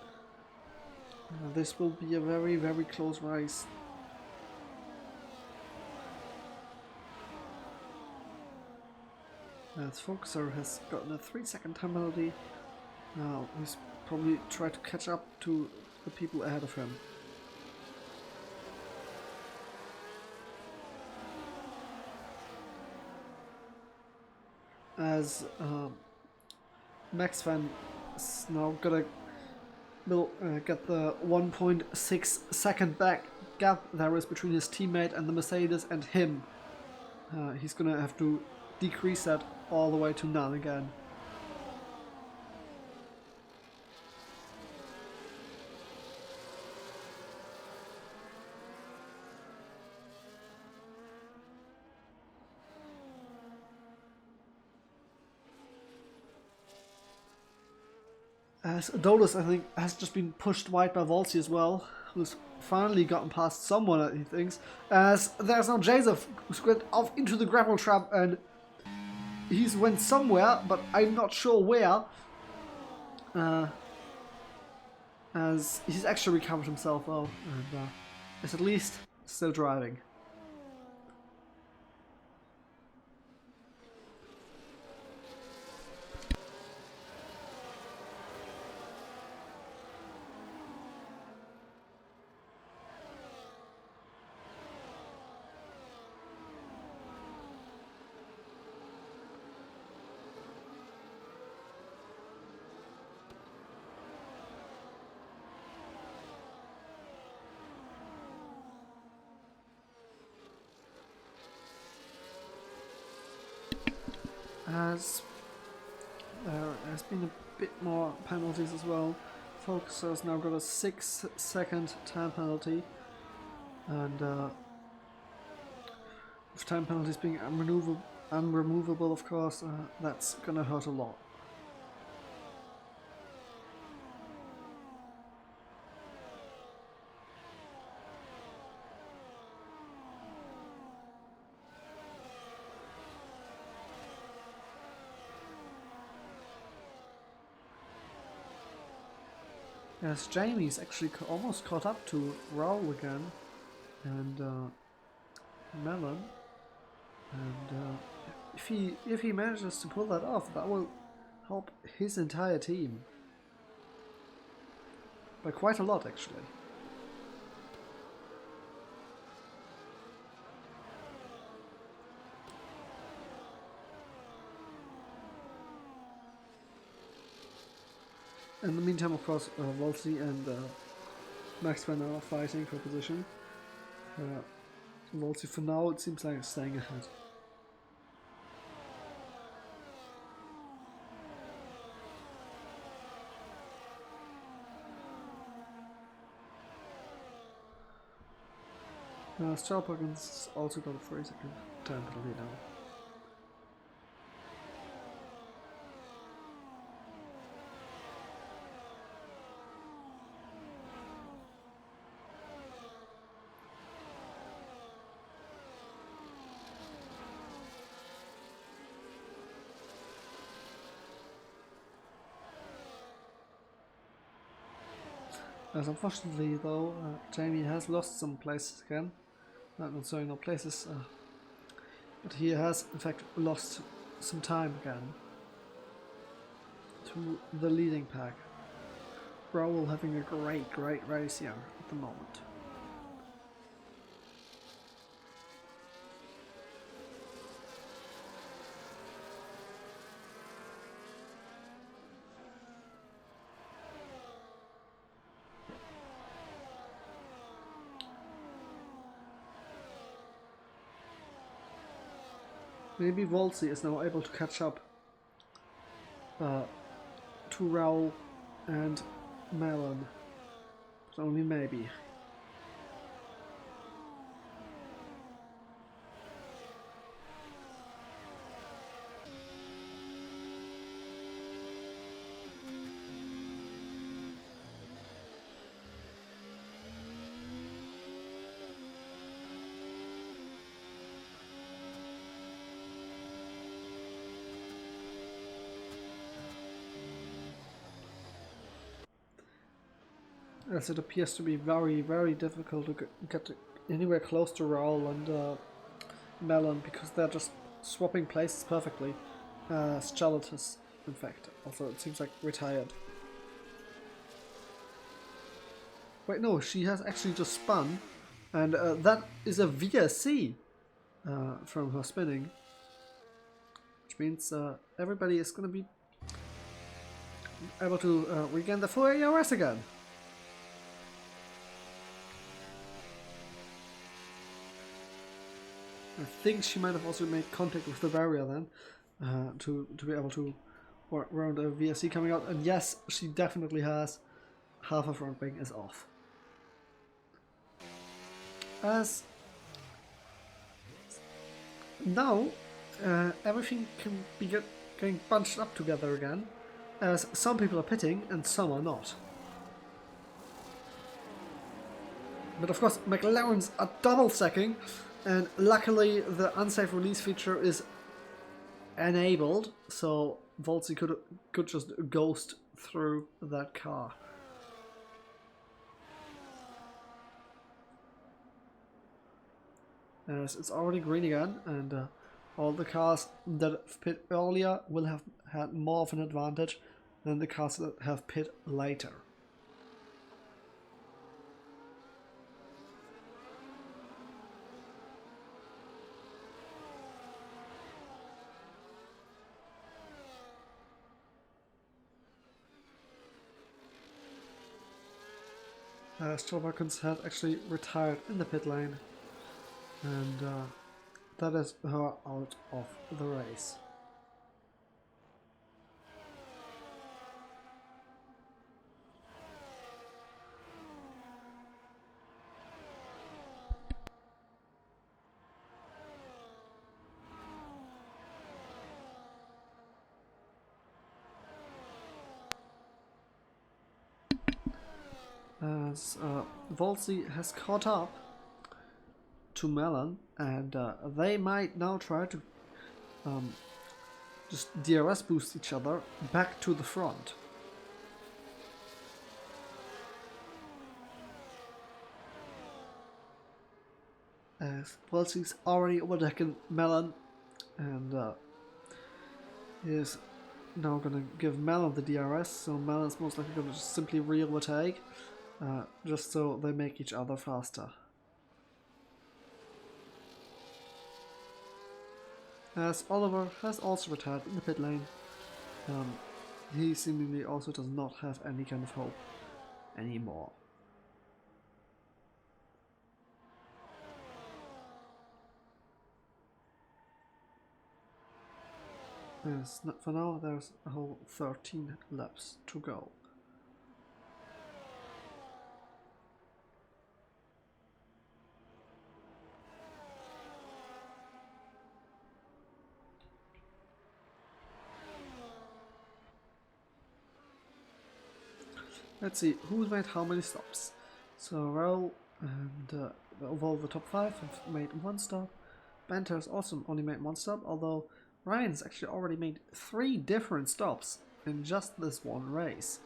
This will be a very, very close race. As Focuser has gotten a 3-second time penalty. Now he's probably tried to catch up to the people ahead of him. As Max Van is now gonna get the 1.6 second back gap there is between his teammate and the Mercedes and him. He's gonna have to decrease that all the way to none again. As Adolis, I think, has just been pushed wide by Volsi as well, who's finally gotten past someone, he thinks. As there's now Joseph, who's went off into the gravel trap, and he's went somewhere, but I'm not sure where. As he's actually recovered himself, though, and is at least still driving. As there has been a bit more penalties as well. Focuser's now got a 6-second time penalty, and with time penalties being unremovable, of course, that's gonna hurt a lot. Yes, Jamie's actually almost caught up to Raul again, and Melon, and if he manages to pull that off, that will help his entire team by quite a lot, actually. In the meantime, of course, Wolsey and Max Van are fighting for position. Wolsey, for now, it seems like staying ahead. Starbuck's also got a 3-second time penalty now. As unfortunately, though, Jamie has lost some places again. Not sorry, no places, but he has in fact lost some time again to the leading pack. Raul having a great race here at the moment. Maybe Volsey is now able to catch up to Raoul and Melon. But only maybe. As it appears to be very, very difficult to get anywhere close to Raoul and Melon because they're just swapping places perfectly. Skeletus, in fact, also it seems like retired. Wait, no, she has actually just spun, and that is a VSC from her spinning, which means everybody is going to be able to regain the full AOS again. I think she might have also made contact with the barrier then to be able to work around a VSC coming out. And yes, she definitely has. Half her front wing is off. As now everything can be getting bunched up together again, as some people are pitting and some are not. But of course, McLarens are double stacking. And luckily the unsafe release feature is enabled, so Volsey could just ghost through that car. As it's already green again, and all the cars that pit earlier will have had more of an advantage than the cars that have pit later. Strawberkins had actually retired in the pit lane, and that is her out of the race. As Volsey has caught up to Melon, and they might now try to just DRS boost each other back to the front. As Volsey's already overtaken Melon, and is now going to give Melon the DRS, so Melon's most likely going to just simply re-overtake. Just so they make each other faster. As Oliver has also retired in the pit lane, he seemingly also does not have any kind of hope anymore. Yes, for now there's a whole 13 laps to go. Let's see, who's made how many stops. So Raoul and overall the top 5 have made 1 stop. Banter's also only made 1 stop, although Ryan's actually already made 3 different stops in just this one race.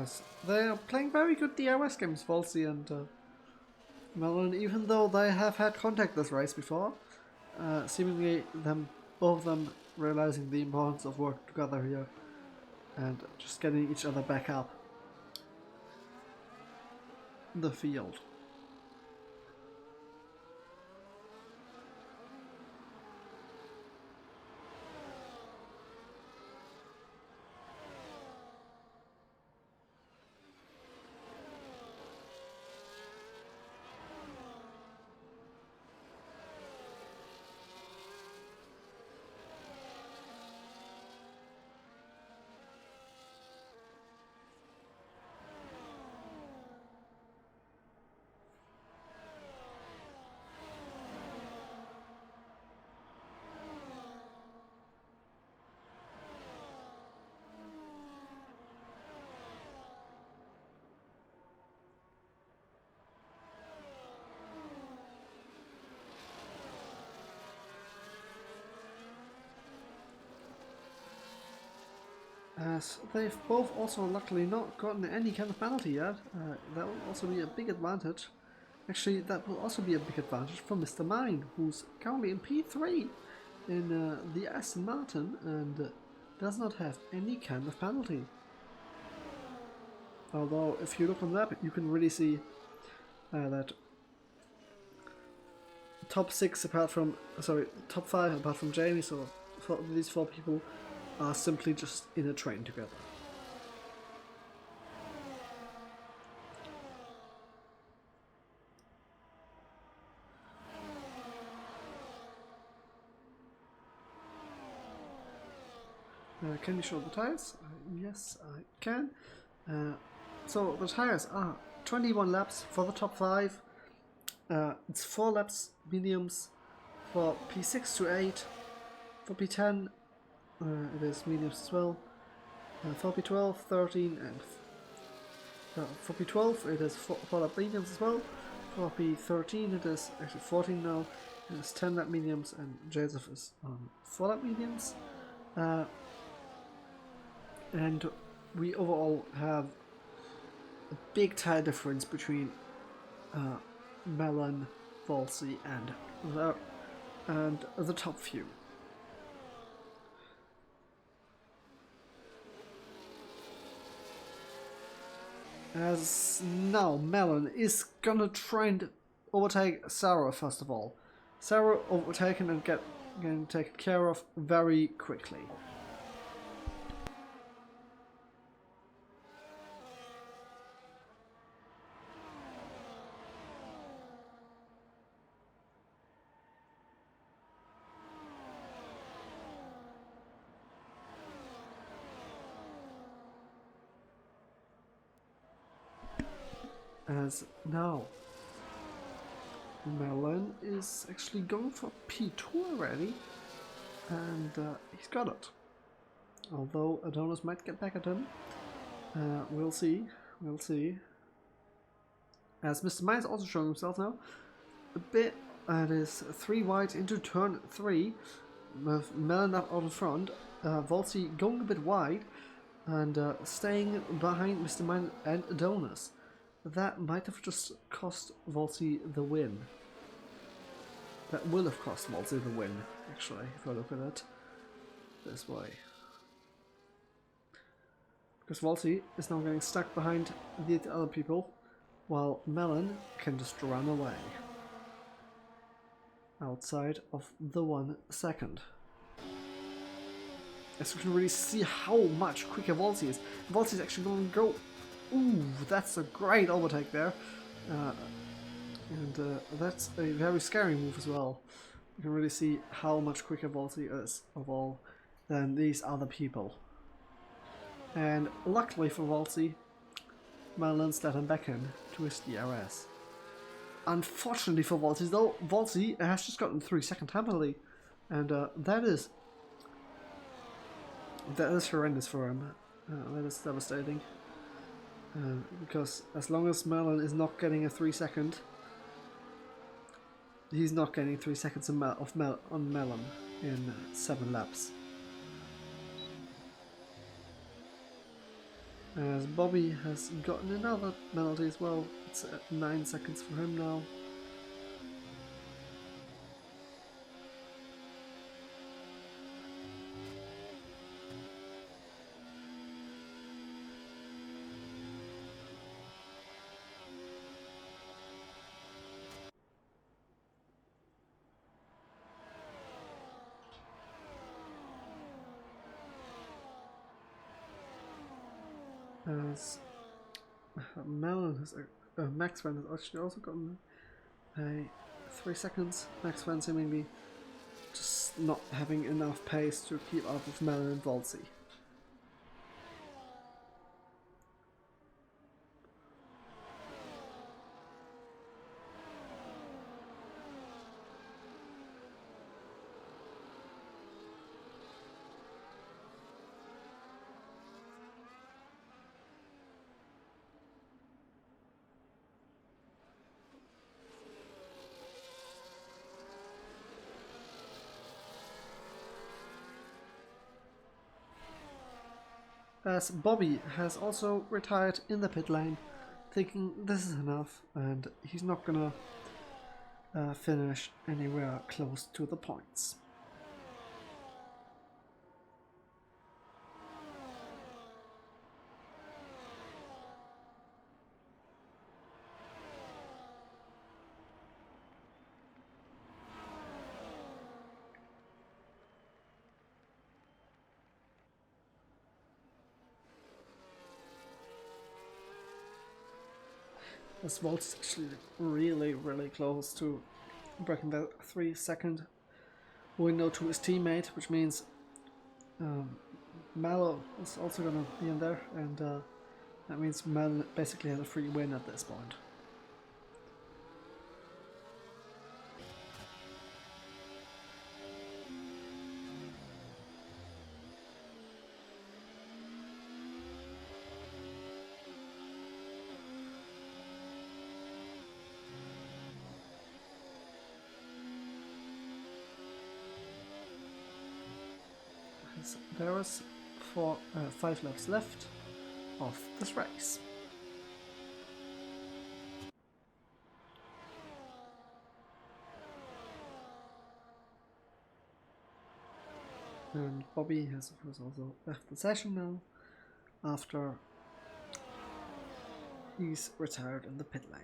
As they are playing very good DRS games, Volsey and Melon, even though they have had contact this race before. Seemingly both of them realizing the importance of working together here and just getting each other back up the field. As they've both also luckily not gotten any kind of penalty yet, that will also be a big advantage. Actually, that will also be a big advantage for Mr. Mine, who's currently in P3 in the Aston Martin and does not have any kind of penalty. Although, if you look on the map, you can really see that top 5 apart from Jamie, so these 4 people are simply just in a train together. Can you show the tires? Yes, I can. So the tires are 21 laps for the top 5. It's 4 laps mediums for P6 to 8. For P10 it is mediums as well. For P12, 13, and for P12 it is 4 lap mediums as well. For P13 it is actually 14 now. It is 10 lap mediums, and Joseph is on 4 lap mediums. And we overall have a big tire difference between Melon, Volsey, and the top few. As now Melon is gonna try and overtake Sarah first of all. Sarah overtaken and getting taken care of very quickly. As now Melon is actually going for P2 already, and he's got it. Although Adonis might get back at him. We'll see. As Mr. Mine's also showing himself now. A bit, it is 3 wide into turn 3, with Melon up out in front. Volsey going a bit wide, and staying behind Mr. Mine and Adonis. That might have just cost Volsey the win. That will have cost Volsey the win, actually, if I look at it this way. Because Volsey is now getting stuck behind the other people, while Melon can just run away. Outside of the 1 second. As you can really see how much quicker Volsey is. Volsey is actually going to go. Ooh, that's a great overtake there. And that's a very scary move as well. You can really see how much quicker Volsey is overall than these other people. And luckily for Volsey, Melon's let him back in to his DRS. Unfortunately for Volsey, though, Volsey has just gotten 3-second penalty, and that is horrendous for him. That is devastating. Because as long as Melon is not getting a 3-second, he's not getting 3 seconds on Melon in 7 laps. As Bobby has gotten another penalty as well. It's at 9 seconds for him now. As Maxwell has actually also gotten a 3 seconds. Maxwell seemingly just not having enough pace to keep up with Mellon and Volsey. As Bobby has also retired in the pit lane, thinking this is enough and he's not gonna finish anywhere close to the points. As Walt's actually really close to breaking that 3 second window to his teammate, which means Mallow is also gonna be in there, and that means Mel basically has a free win at this point. There is 5 laps left of this race. And Bobby has of course also left the session now after he's retired in the pit lane.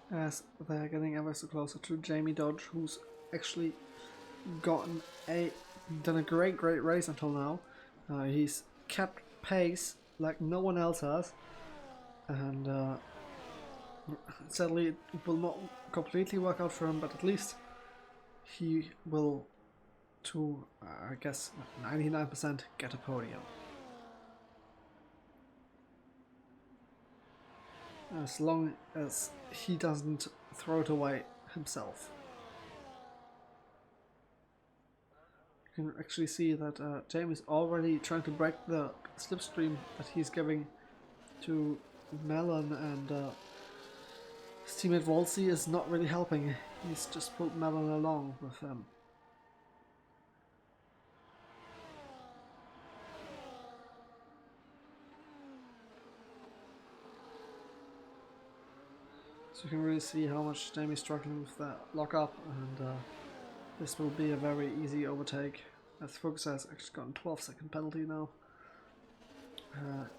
As they're getting ever so closer to Jamie Dodge, who's actually done a great race until now. He's kept pace like no one else has, and sadly it will not completely work out for him, but at least he will, to I guess 99%, get a podium. As long as he doesn't throw it away himself. You can actually see that James is already trying to break the slipstream that he's giving to Mellon, and his teammate Wolsey is not really helping. He's just pulled Mellon along with him. So you can really see how much Jamie's struggling with that lock-up, and this will be a very easy overtake, as Focus has actually gotten 12-second penalty now.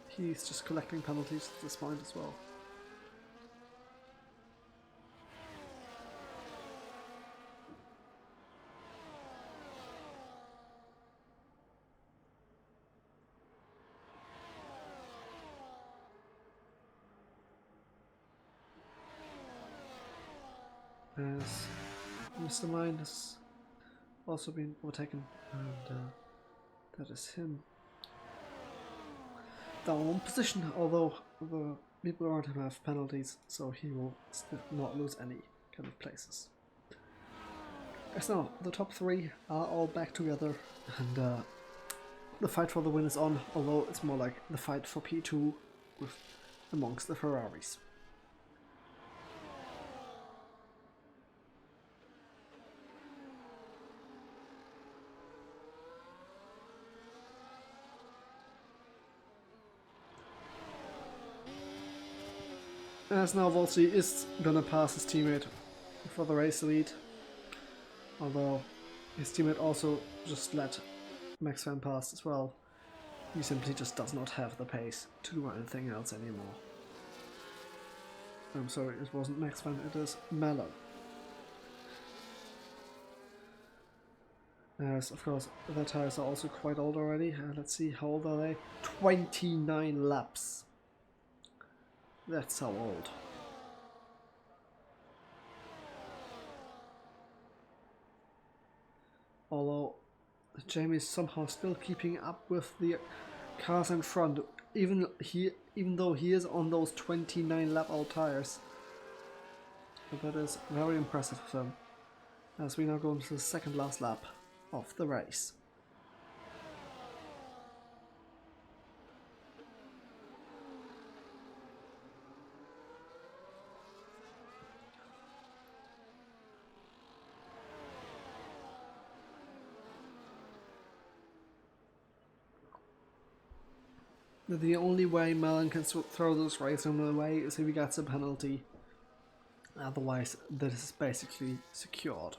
He's just collecting penalties at this point as well. As Mr. Mind has also been overtaken, and that is him down one position, although the people around him have penalties, so he will not lose any kind of places. As now, the top 3 are all back together, and the fight for the win is on, although it's more like the fight for P2 amongst the Ferraris. As now Volsi is gonna pass his teammate for the race lead, although his teammate also just let Max Van pass as well. He simply just does not have the pace to do anything else anymore. I'm sorry, it wasn't Max Van, it is Mellon. As of course, their tires are also quite old already. Let's see, how old are they? 29 laps. That's how old. Although Jamie is somehow still keeping up with the cars in front, even though he is on those 29 lap old tires. But that is very impressive of him. As we now go into the second last lap of the race. The only way Mellon can throw this race away is if he gets a penalty. Otherwise, this is basically secured.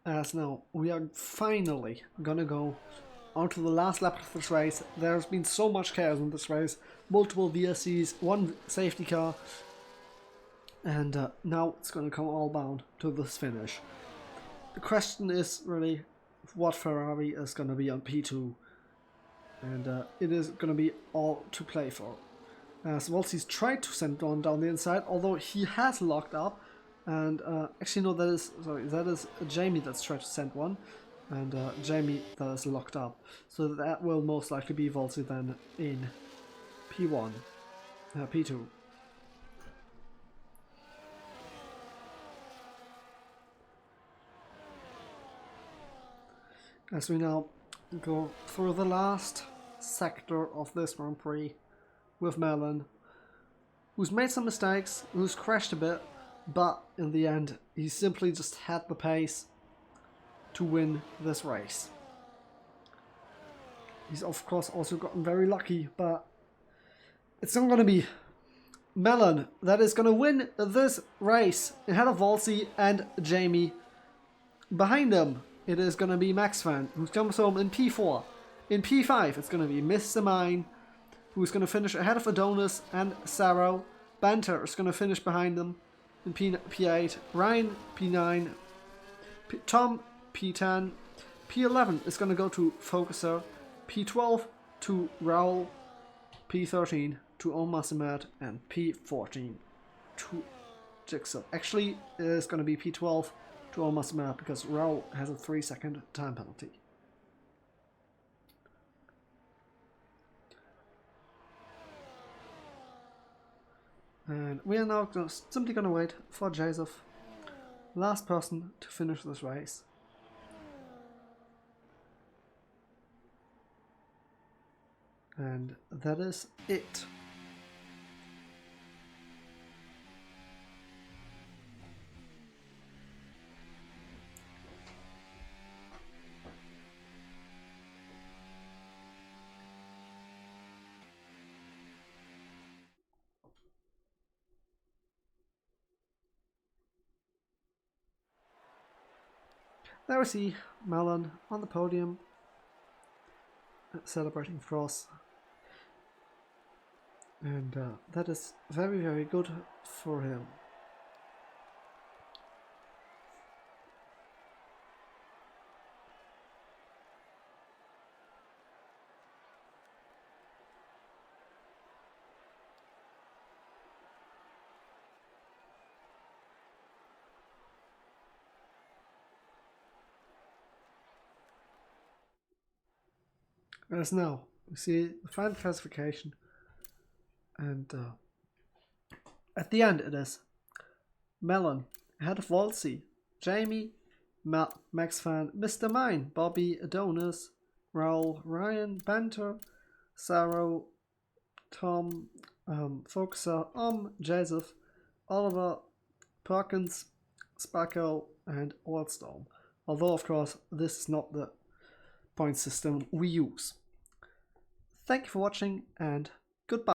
As now, we are finally gonna go on to the last lap of this race. There's been so much chaos in this race. Multiple VSCs, one safety car, and now it's gonna come all bound to this finish. The question is really what Ferrari is gonna be on P2, and it is gonna be all to play for. As Wolsi's tried to send one down the inside, although he has locked up. And actually no, that is Jamie that's tried to send one, and Jamie that is locked up. So that will most likely be Volsi then in P1, P2. As we now go through the last sector of this Grand Prix with Mellon, who's made some mistakes, who's crashed a bit, but in the end, he simply just had the pace to win this race. He's of course also gotten very lucky, but it's not going to be Mellon that is going to win this race ahead of Volsi and Jamie. Behind him, it is going to be Max Van, who comes home in P4. In P5, it's going to be Mr. Mine, who's going to finish ahead of Adonis and Sarah. Banter is going to finish behind them. In P8, Ryan P9, Tom P10, P11 is going to go to Focuser, P12 to Raul, P13 to Omar Samet, and P14 to Jigsaw. Actually, it is going to be P12 to Omar Samet because Raul has a 3-second time penalty. And we are now simply going to wait for Joseph, last person to finish this race. And that is it. There we see Mellon on the podium, celebrating for us. And that is very, very good for him. As now, we see the final classification, and at the end it is Melon, ahead of Wolsey, Jamie, Max Fan, Mr. Mine, Bobby, Adonis, Raul, Ryan, Banter, Sarah, Tom, Foxer, Joseph, Oliver, Perkins, Sparkle, and Wildstorm. Although, of course, this is not the point system we use. Thank you for watching, and goodbye.